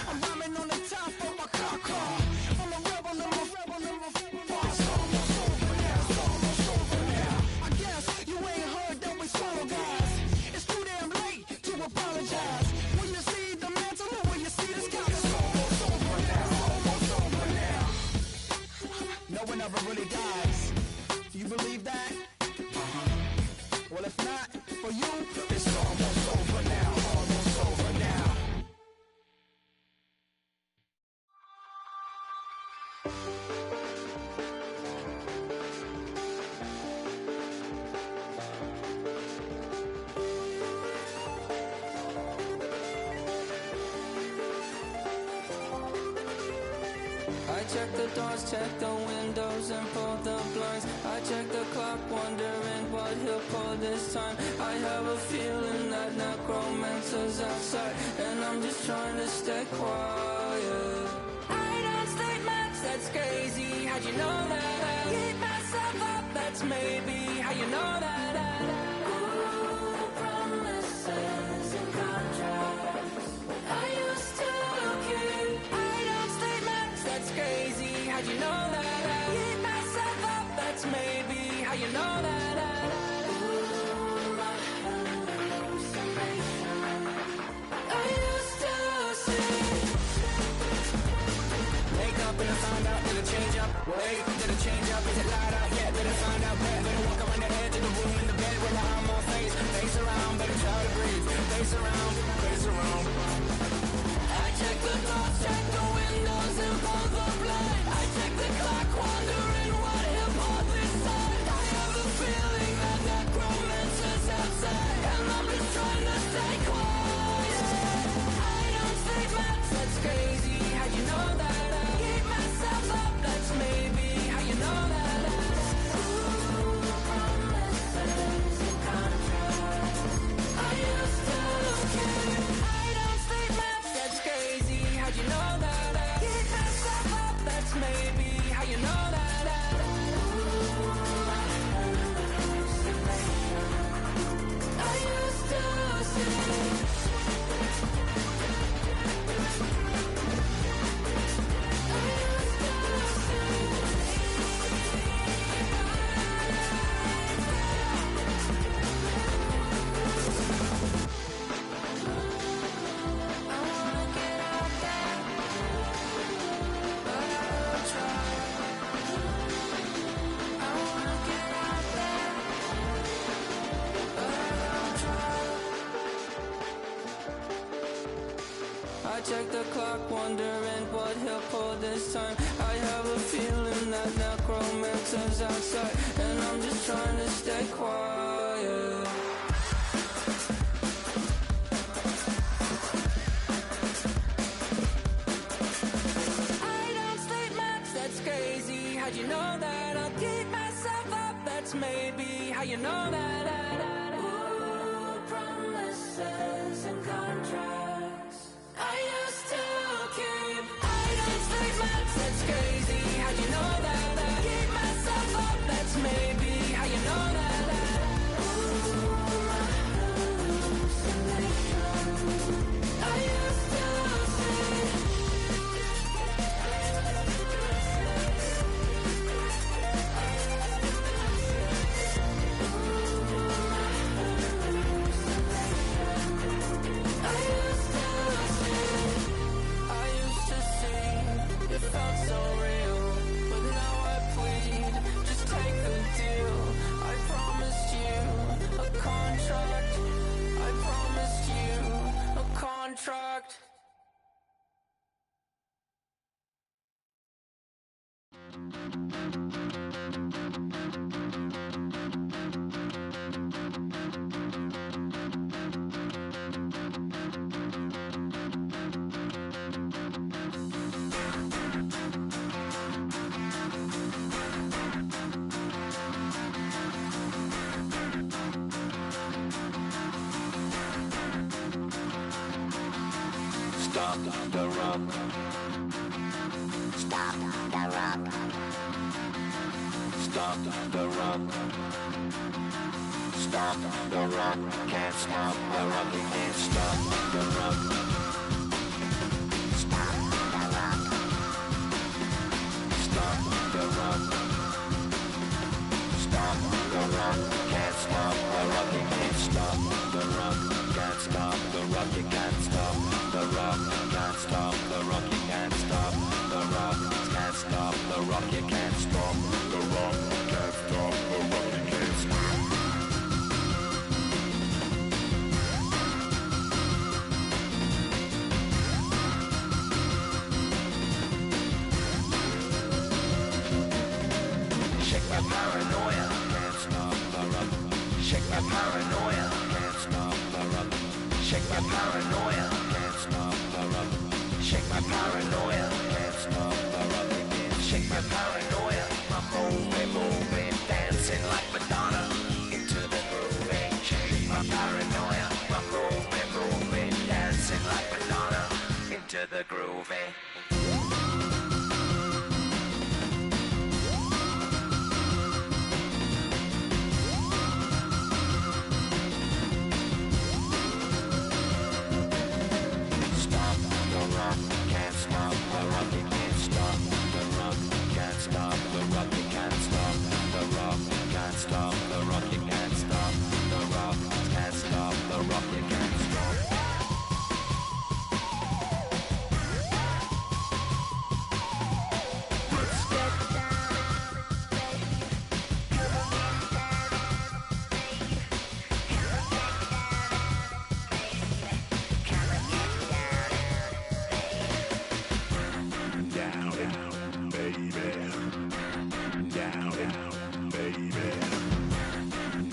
I'm rhyming on the top of my car. I'm a rebel, I'm a rebel, I'm a rebel. It's almost over now, it's almost over now. I guess you ain't heard that we swallow guys. It's too damn late to apologize. When you see the mantle or when you see the sky, it's almost over now, almost over now. No one ever really dies. You believe that? Well, if not, for you, it's almost over now, almost over now. I check the doors, check the windows, and pull the blinds. I check the clock, wondering what he'll pull this time. I have a feeling that necromancer's outside, and I'm just trying to stay quiet. I don't state much, that's crazy. How'd you know that? I keep myself up, that's maybe how you know that. Ooh, promises and contracts. I used to keep. I don't state much, that's crazy. How'd you know that? I keep myself up, that's maybe how you know that. Ooh, my hallucination. I used to see. Wake up and I found out, did it change up? Wait, did it change up? Is it light out? Yeah, did it find out? Better walk around the edge of the room in the bed with my arm on face. Face around, better try to breathe. Face around, face around. I check the doors, check the windows, and pull the blind. I check the clock, wondering what he'll pull this time. I have a feeling that necromancer's outside, and I'm just trying to stay quiet. I don't say much, that's crazy. How you know that? I keep myself up, that's maybe how you know that. Ooh, promises and contracts. I used to keep. I don't say much, that's crazy. How'd you know that? I keep myself up, that's maybe how you know that. Ooh, my hallucination. I used to see. I check the clock, wondering what he'll pull this time. I have a feeling that necromancer's outside, and I'm just trying to stay quiet. I don't sleep much, that's crazy. How'd you know that? I'll keep myself up, that's maybe how you know that. Ooh, promises and contracts. I used to keep. I don't sleep much, that's crazy. How'd you know that? Stop the rock. Stop the rock. Stop the rock. Stop the rock. Can't stop the rock. You can't stop the rock. Stop the rock. Stop the rock. Stop the rock. Can't stop the rock. You can't stop the rock. Can't stop the rock. You can't stop the rock. Can't stop the rock. You can't stop the rock. Can't stop the rock. You can't stop the rock. Can't stop the rock. You can't stop. Shake my paranoia. Can't stop the rock. Shake my paranoia. Can't stop the rock. Shake my paranoia. Can't stop the rock. Shake my paranoia. Can't stop the rock. Shake my paranoia. I'm moving, dancing like Madonna into the groove. Shake my paranoia. I'm moving, dancing like Madonna into the groove. Stop the rock, can't stop the rock, you can't stop the rock, can't stop the rock, you can't stop the rock, can't stop the rock, you can't stop the rock, can't stop the rock, you can't stop. Down, baby. Down, baby.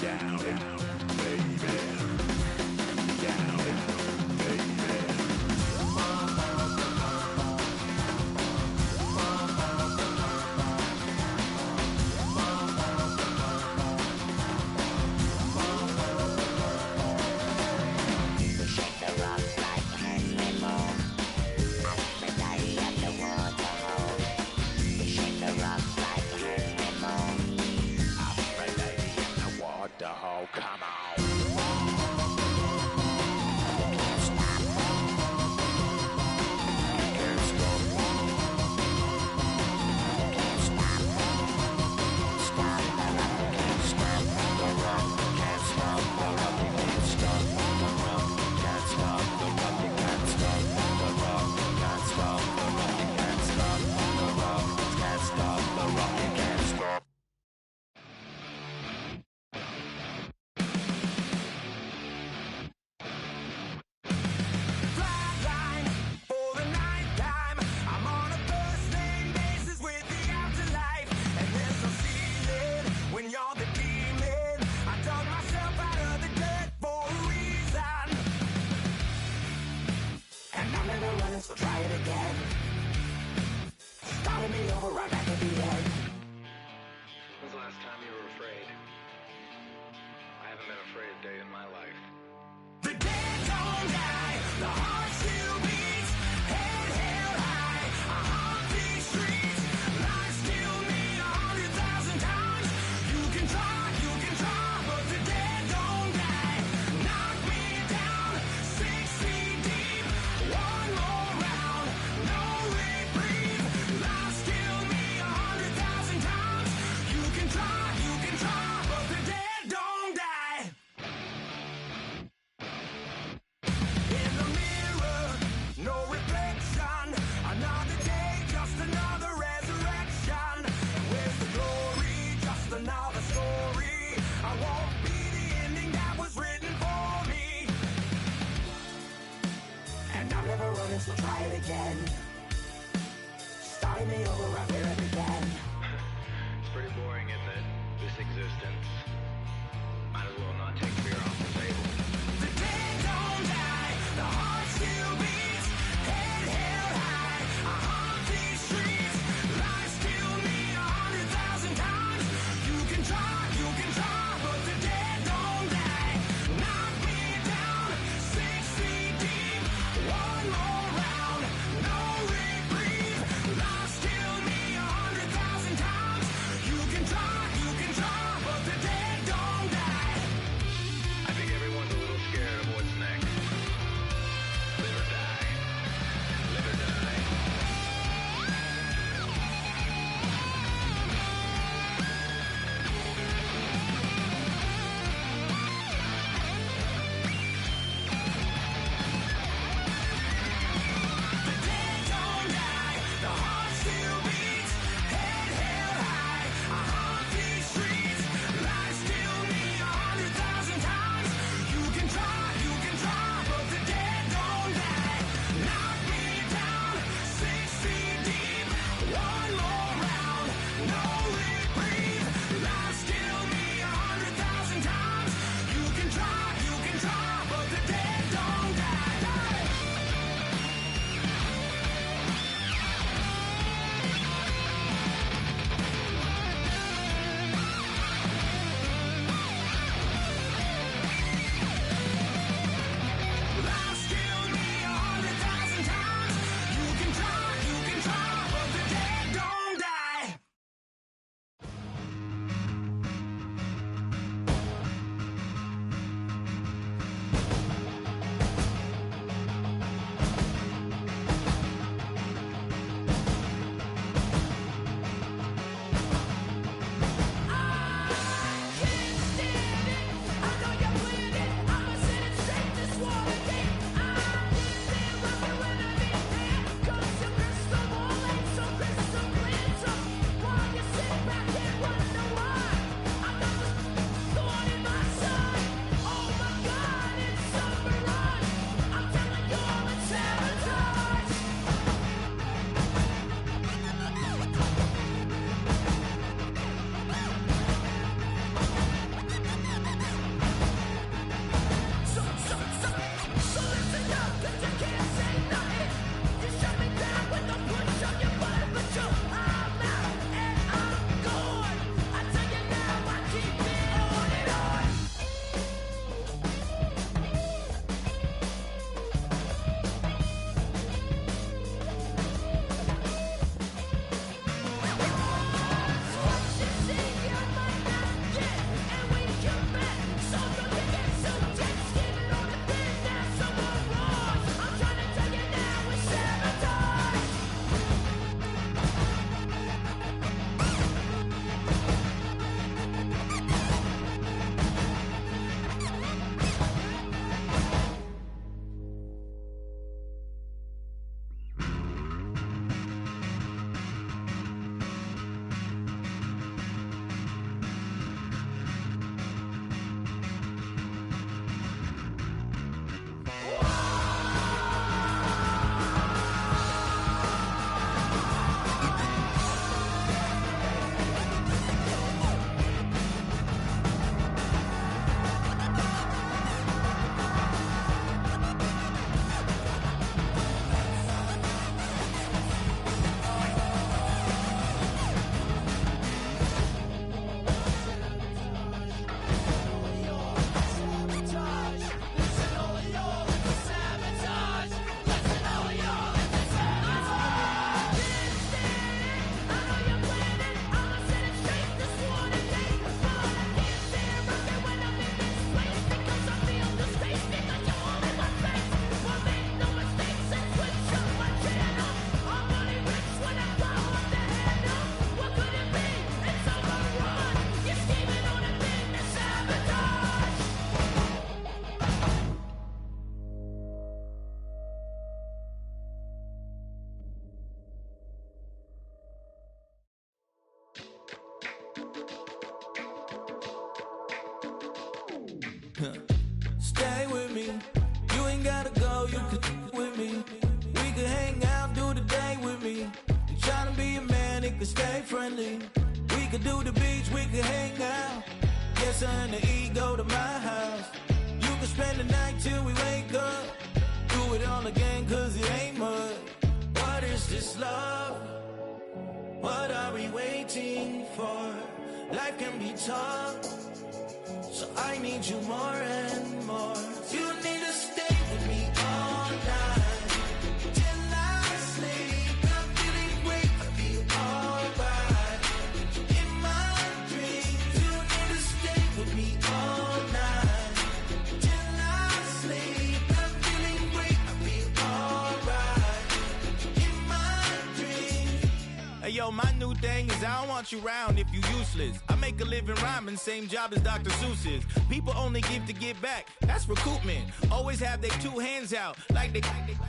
Down, baby. Down, baby. Shake the rock like Henry Moore. Aphrodite at the waterhole. You shake the rock like Henry Moore. Aphrodite at the waterhole. Come on. You can't stop. You can't stop. You can't stop. Stop the rock. You can't stop the rock. Can't stop the rock. You can't stop the rock. Can't stop the rock. You can't stop the rock. Can't stop the rock. You can't stop the rock. Can't stop the rock. You can't stop. Flatline for the night time. I'm on a first name basis with the afterlife, and there's no ceiling when you're the demon. I dug myself out of the dirt for a reason, and I'm never running, so try it again. Starting me over right back at the end. When's the last time you were afraid? I haven't been afraid a day in my life. The dead don't die, the heart still beats, head held high, I haunt these streets, life still me 100,000 times. You can try, but the dead don't die. Knock me down, 6 feet deep, one more round, no reprieve. Life still me 100,000 times. You can try, but the dead don't die. In the mirror, no reflection. Another day, just another resurrection. Where's the glory? Just another story. I won't be the ending that was written for me. And I'm never running, so try it again. Starting me over right where it began. pretty boring, isn't it? This existence. Might as well not take fear off the table. The dead don't die, the heart still beats, head held high, I haunt these streets, lies kill me 100,000 times. You can try, but the dead don't die. Knock me down 6 feet deep, one more round, no reprieve. Lies kill me 100,000 times. You can try, but the dead don't die. I think everyone's a little scared of what's next. Live or die. Live or die. The dead don't die, the heart still beats, head held high, I haunt these streets, lies kill me 100,000 times. You can try, but the dead don't die. Knock me down 6 feet deep, one more round, no reprieve. Lies kill me 100,000 times. You can try, but the dead don't die. Lies kill me 100,000 times. You can try, but the dead don't die. Stay with me. You ain't gotta go, you can with me. We could hang out, do the day with me. You tryna be a man, it could stay friendly. We could do the beach, we could hang out. Yes, her and the E go to my house. You can spend the night till we wake up. Do it all again, cause it ain't mud. What is this love? What are we waiting for? Life can be tough, so I need you more and more. You need to stay with me all night till I sleep. I'm feeling great, I feel alright. In my dreams, you need to stay with me all night till I sleep. I'm feeling great, I feel alright. In my dreams. Hey yo, my new thing is I don't want you around if you useless. I make a living rhyming, same job as Dr. Seuss's. People only give to get back, that's recoupment. Always have their two hands out, like they.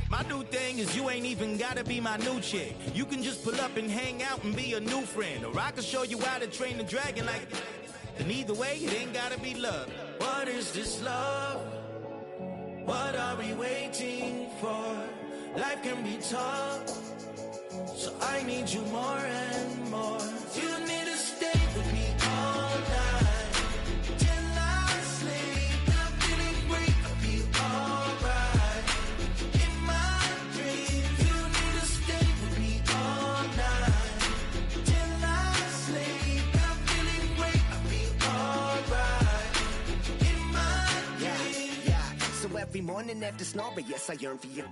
My new thing is you ain't even gotta be my new chick. You can just pull up and hang out and be a new friend. Or I can show you how to train the dragon like. And either way, it ain't gotta be love. What is this love? What are we waiting for? Life can be tough, so I need you more and more. You need to stay with me all night till I sleep. I'm feeling great, I feel alright. In my dreams, you need to stay with me all night till I sleep. I'm feeling great, I feel alright. In my dreams. Yeah. So every morning after snoring, yes, I yearn for you.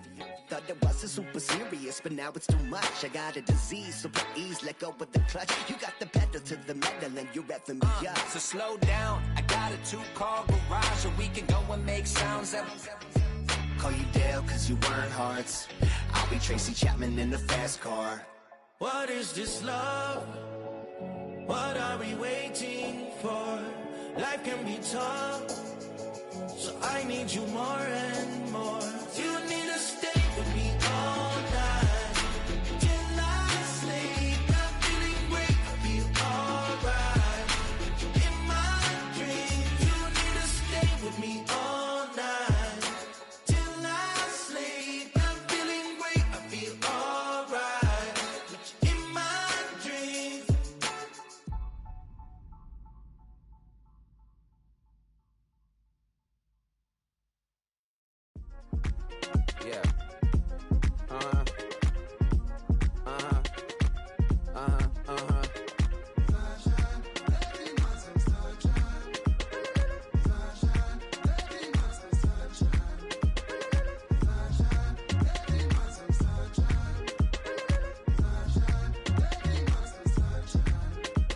Thought it wasn't super serious, but now it's too much. I got a disease, so please let go with the clutch. You got the pedal to the metal and you're reffing me up. So slow down, I got a 2-car garage, so we can go and make sounds that. Call you Dale, cause you weren't hearts. I'll be Tracy Chapman in the fast car. What is this love? What are we waiting for? Life can be tough, so I need you more and more. You need to stay with me all night till I sleep. I'm feeling great, I feel alright. In my dreams, you need to stay with me all night till I sleep. I'm feeling great, I feel alright. In my dreams. Yeah.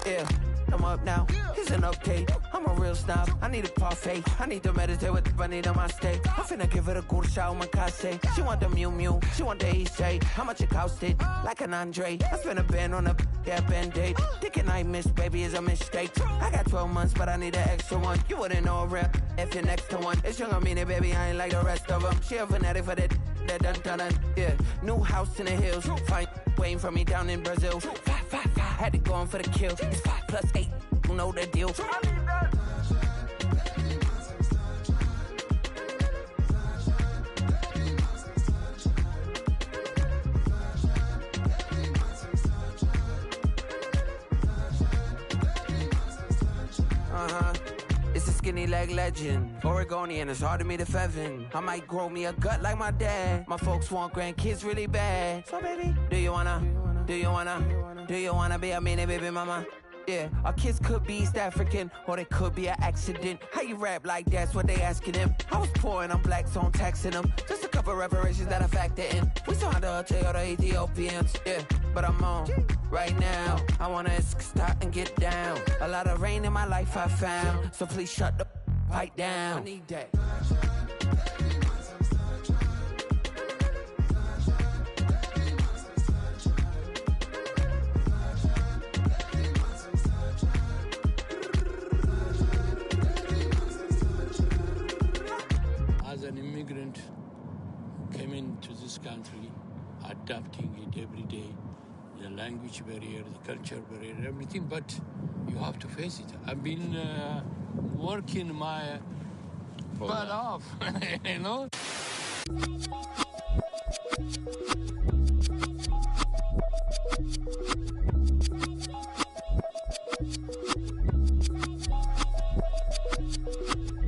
Yeah, I'm up now. Isn't okay. I'm a real snob. I need a parfait. I need to meditate with the bunny on my stay. I'm finna give it a good shot, my case. She want the Mew Mew. She want the EJ. How much it costed? Like an Andre. I spent a band on a band-aid. Thinking I missed, baby, is a mistake. I got 12 months, but I need an extra one. You wouldn't know a rep if you're next to one. It's young, I mean it, baby. I ain't like the rest of them. She a fanatic for that dun. Yeah, new house in the hills. Fine, waiting for me down in Brazil. 5, had to go on for the kill. It's 5 plus 8. You know the deal. It's a skinny leg legend. Oregonian, it's hard to meet a Fevin. I might grow me a gut like my dad. My folks want grandkids really bad. So baby, do you wanna be a mini baby mama? Yeah, our kids could be East African, or they could be an accident. How you rap like that's what they asking him. I was poor and I'm black, so I'm taxing them. Just a couple reparations that I factor in. We saw the Toyota Ethiopians, yeah, but I'm on right now. I wanna stop and get down. A lot of rain in my life I found, so please shut the fight down. I need that. As an immigrant who came into this country, adapting it every day, the language barrier, the culture barrier, everything, but you have to face it. I've been working my butt off, you know?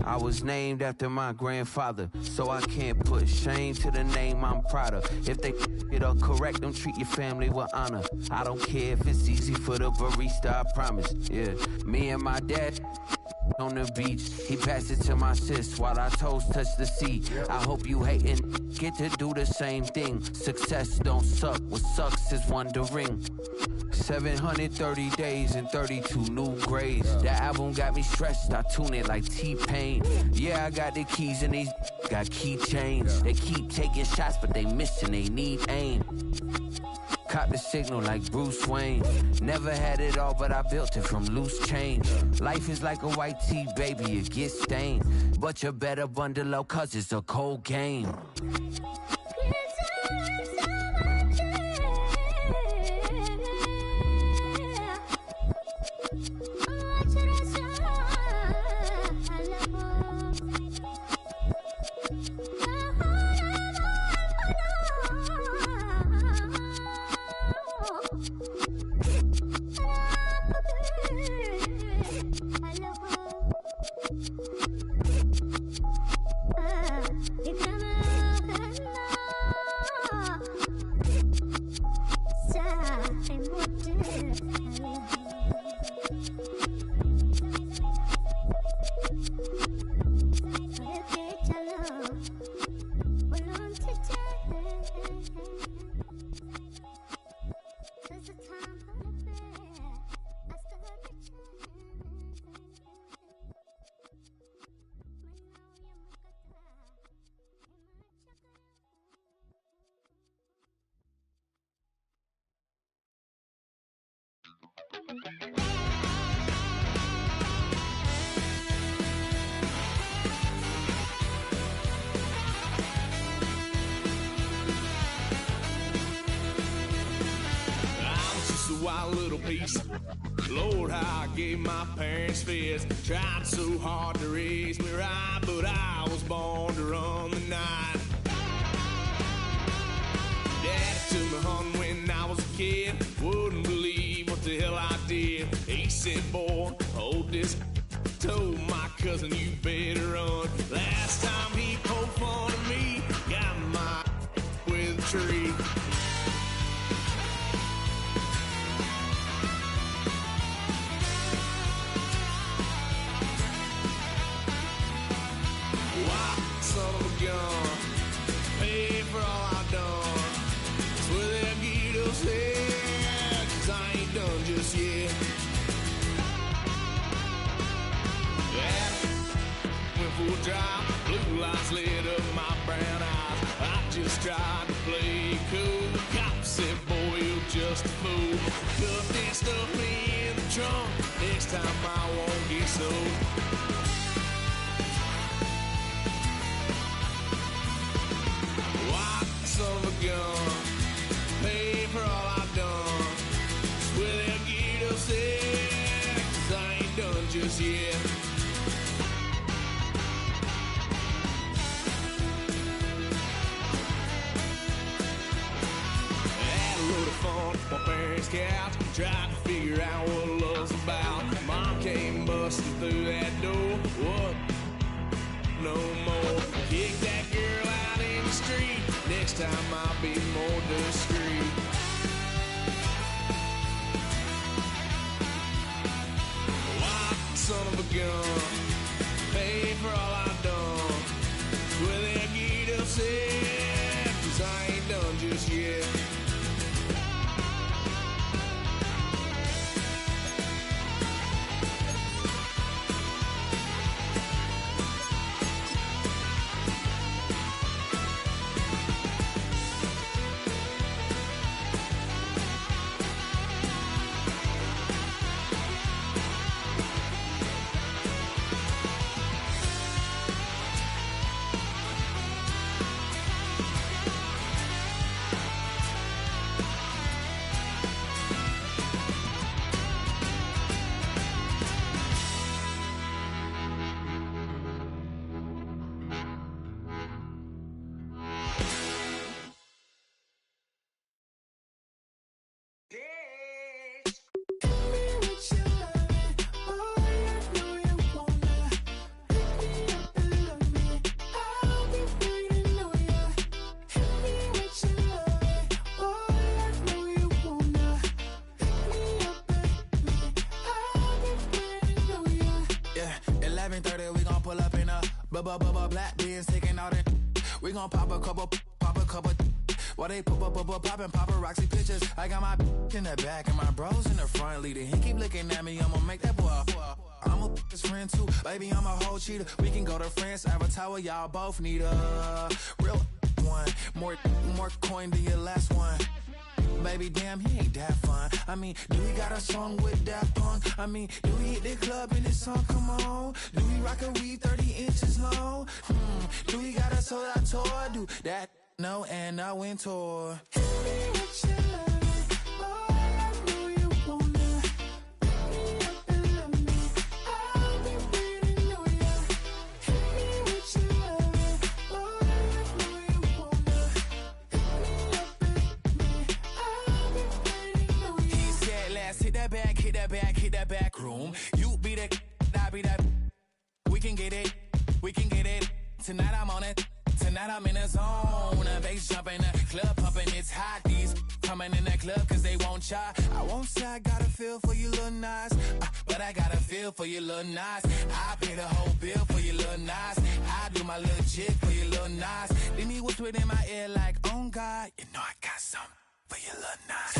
I was named after my grandfather, so I can't put shame to the name I'm proud of. If they it up correct, them treat your family with honor. I don't care if it's easy for the barista, I promise. Yeah, me and my dad on the beach, he passed it to my sis while our toes touch the sea. I hope you hatin' get to do the same thing. Success don't suck, what sucks is wondering. 730 days and 32 new grades. That album got me stressed, I tune it like T-Pain. Yeah, I got the keys and these got keychains. They keep taking shots, but they missing, they need aim. Caught the signal like Bruce Wayne. Never had it all, but I built it from loose change. Life is like a white tee, baby, it gets stained. But you better bundle up, cause it's a cold game. Wild little piece. Lord, how I gave my parents fits. Tried so hard to raise me right, but I was born to run the night. Daddy took me hunting when I was a kid. Wouldn't believe what the hell I did. He said, boy, hold this. Told my cousin, you better run. Last time he poked fun at me, got my with a tree. Son of a gun, pay for all I've done. Swear they'll get us here, 'cause I ain't done just yet. Yeah, went for a drive, blue lights lit up my brown eyes. I just tried to play cool. The cop said, boy, you're just a fool. Cuffed and stuffed me in the trunk. Next time I won't get sold. Son of a gun, pay for all I've done. Swear they'll get us there, 'cause I ain't done just yet. Had a load of fun on my parents' couch, tried to figure out what love's about. Mom came busting through that door. What? No more. Kick that girl out in the street. Next time I'll be more discreet. Wild son of a gun, pay for all I've done. Swear they'll get us here, 'cause I ain't done just yet. Black beans taking all that. We gon' pop a couple. While they poppin' paparazzi pictures. I got my in the back and my bros in the front leading. He keep looking at me, I'ma make that boy. I'm a his friend too, baby, I'm a whole cheater. We can go to France, Avatar, y'all both need a real one. More coin than your last one. Baby, damn, he ain't that fun. I mean, do we got a song with Daft Punk? I mean, do we hit the club in this song? Come on. Do we rock a weave 30 inches long? Do we got a sold out tour? Do that? No, and I went tour. Hit that back room. You be the, I be that. We can get it. Tonight I'm on it. Tonight I'm in a zone. A bass jumping, a club pumping. It's hot. These coming in the club cause they won't try. I won't say I got a feel for you little nice, but I got a feel for you little nice. I pay the whole bill for you little nice. I do my little jig for you little nice. Then he whispered in my ear like, oh God, you know I got something for you little nice.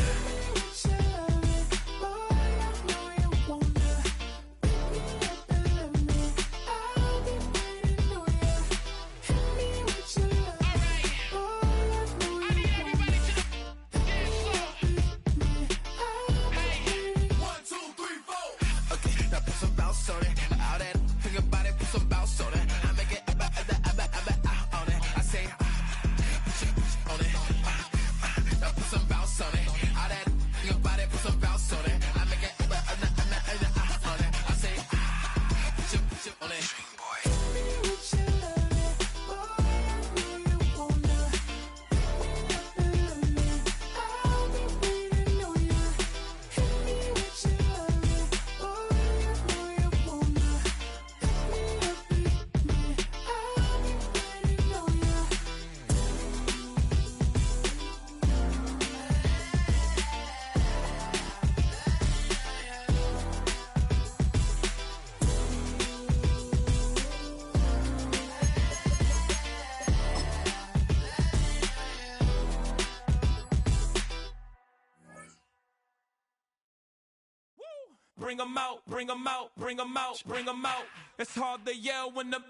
Bring 'em out, bring 'em out, bring 'em out, bring 'em out. It's hard to yell when the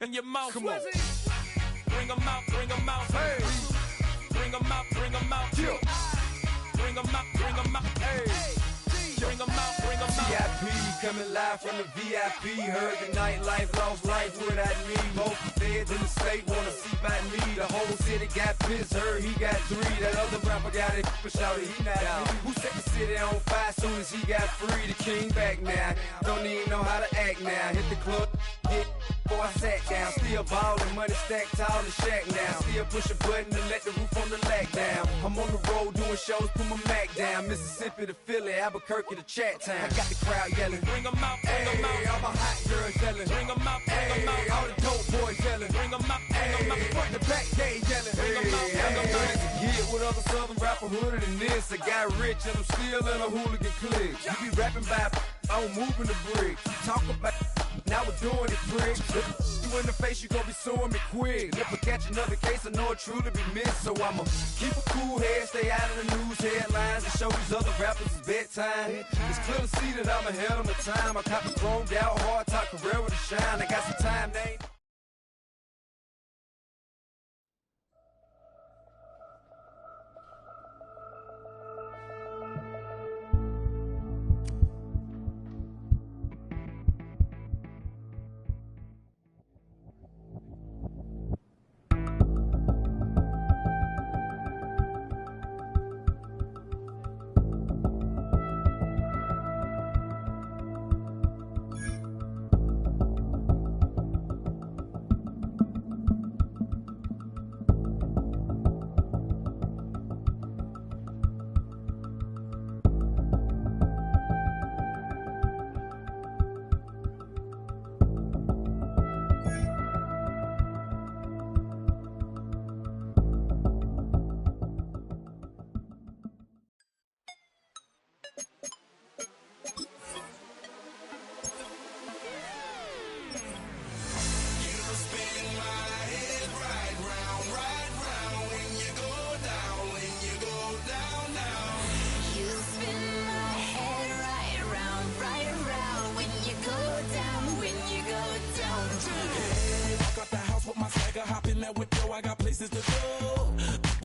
in your mouth. Come on. Bring 'em out, bring 'em out. Hey. Bring 'em out, bring 'em out. Yeah. Bring 'em out, bring 'em out. Hey. Bring 'em out, bring 'em out. VIP coming live from the VIP. Heard the nightlife, lost life without me. Both feds in the state wanna see about me. The whole city got pissed, heard he got 3. That other rapper got it, but shouted he not out. Who set the city on fire soon as he got free? The king back now, don't even know how to act now. Hit the club, get before I sat down. Still ballin', money stacked tall in the shack now. Still push a button to let the roof on the lack down. I'm on the road doing shows, put my Mac down. Mississippi to Philly, Albuquerque to Chat Town. I got the crowd yelling, bring 'em out, bring 'em out. All my hot girls yelling, bring 'em out, bring 'em out. All the dope boys yelling, bring 'em out, bring 'em out. Front the back, they yelling, bring 'em out, bring 'em out. To get with other southern rapper hooded than this. I got rich and I'm still in a hooligan clique. You be rapping by, I'm moving the bricks. You talk about, now we're doing it, prick. You in the face, you gon' be suing me quick. If I catch another case, I know it truly be missed. So I'ma keep a cool head, stay out of the news headlines, and show these other rappers it's bedtime. It's clear to see that I'm ahead of my time. I caught the chromed out, hard top career with a shine. I got some time, they ain't. that with yo, I got places to go.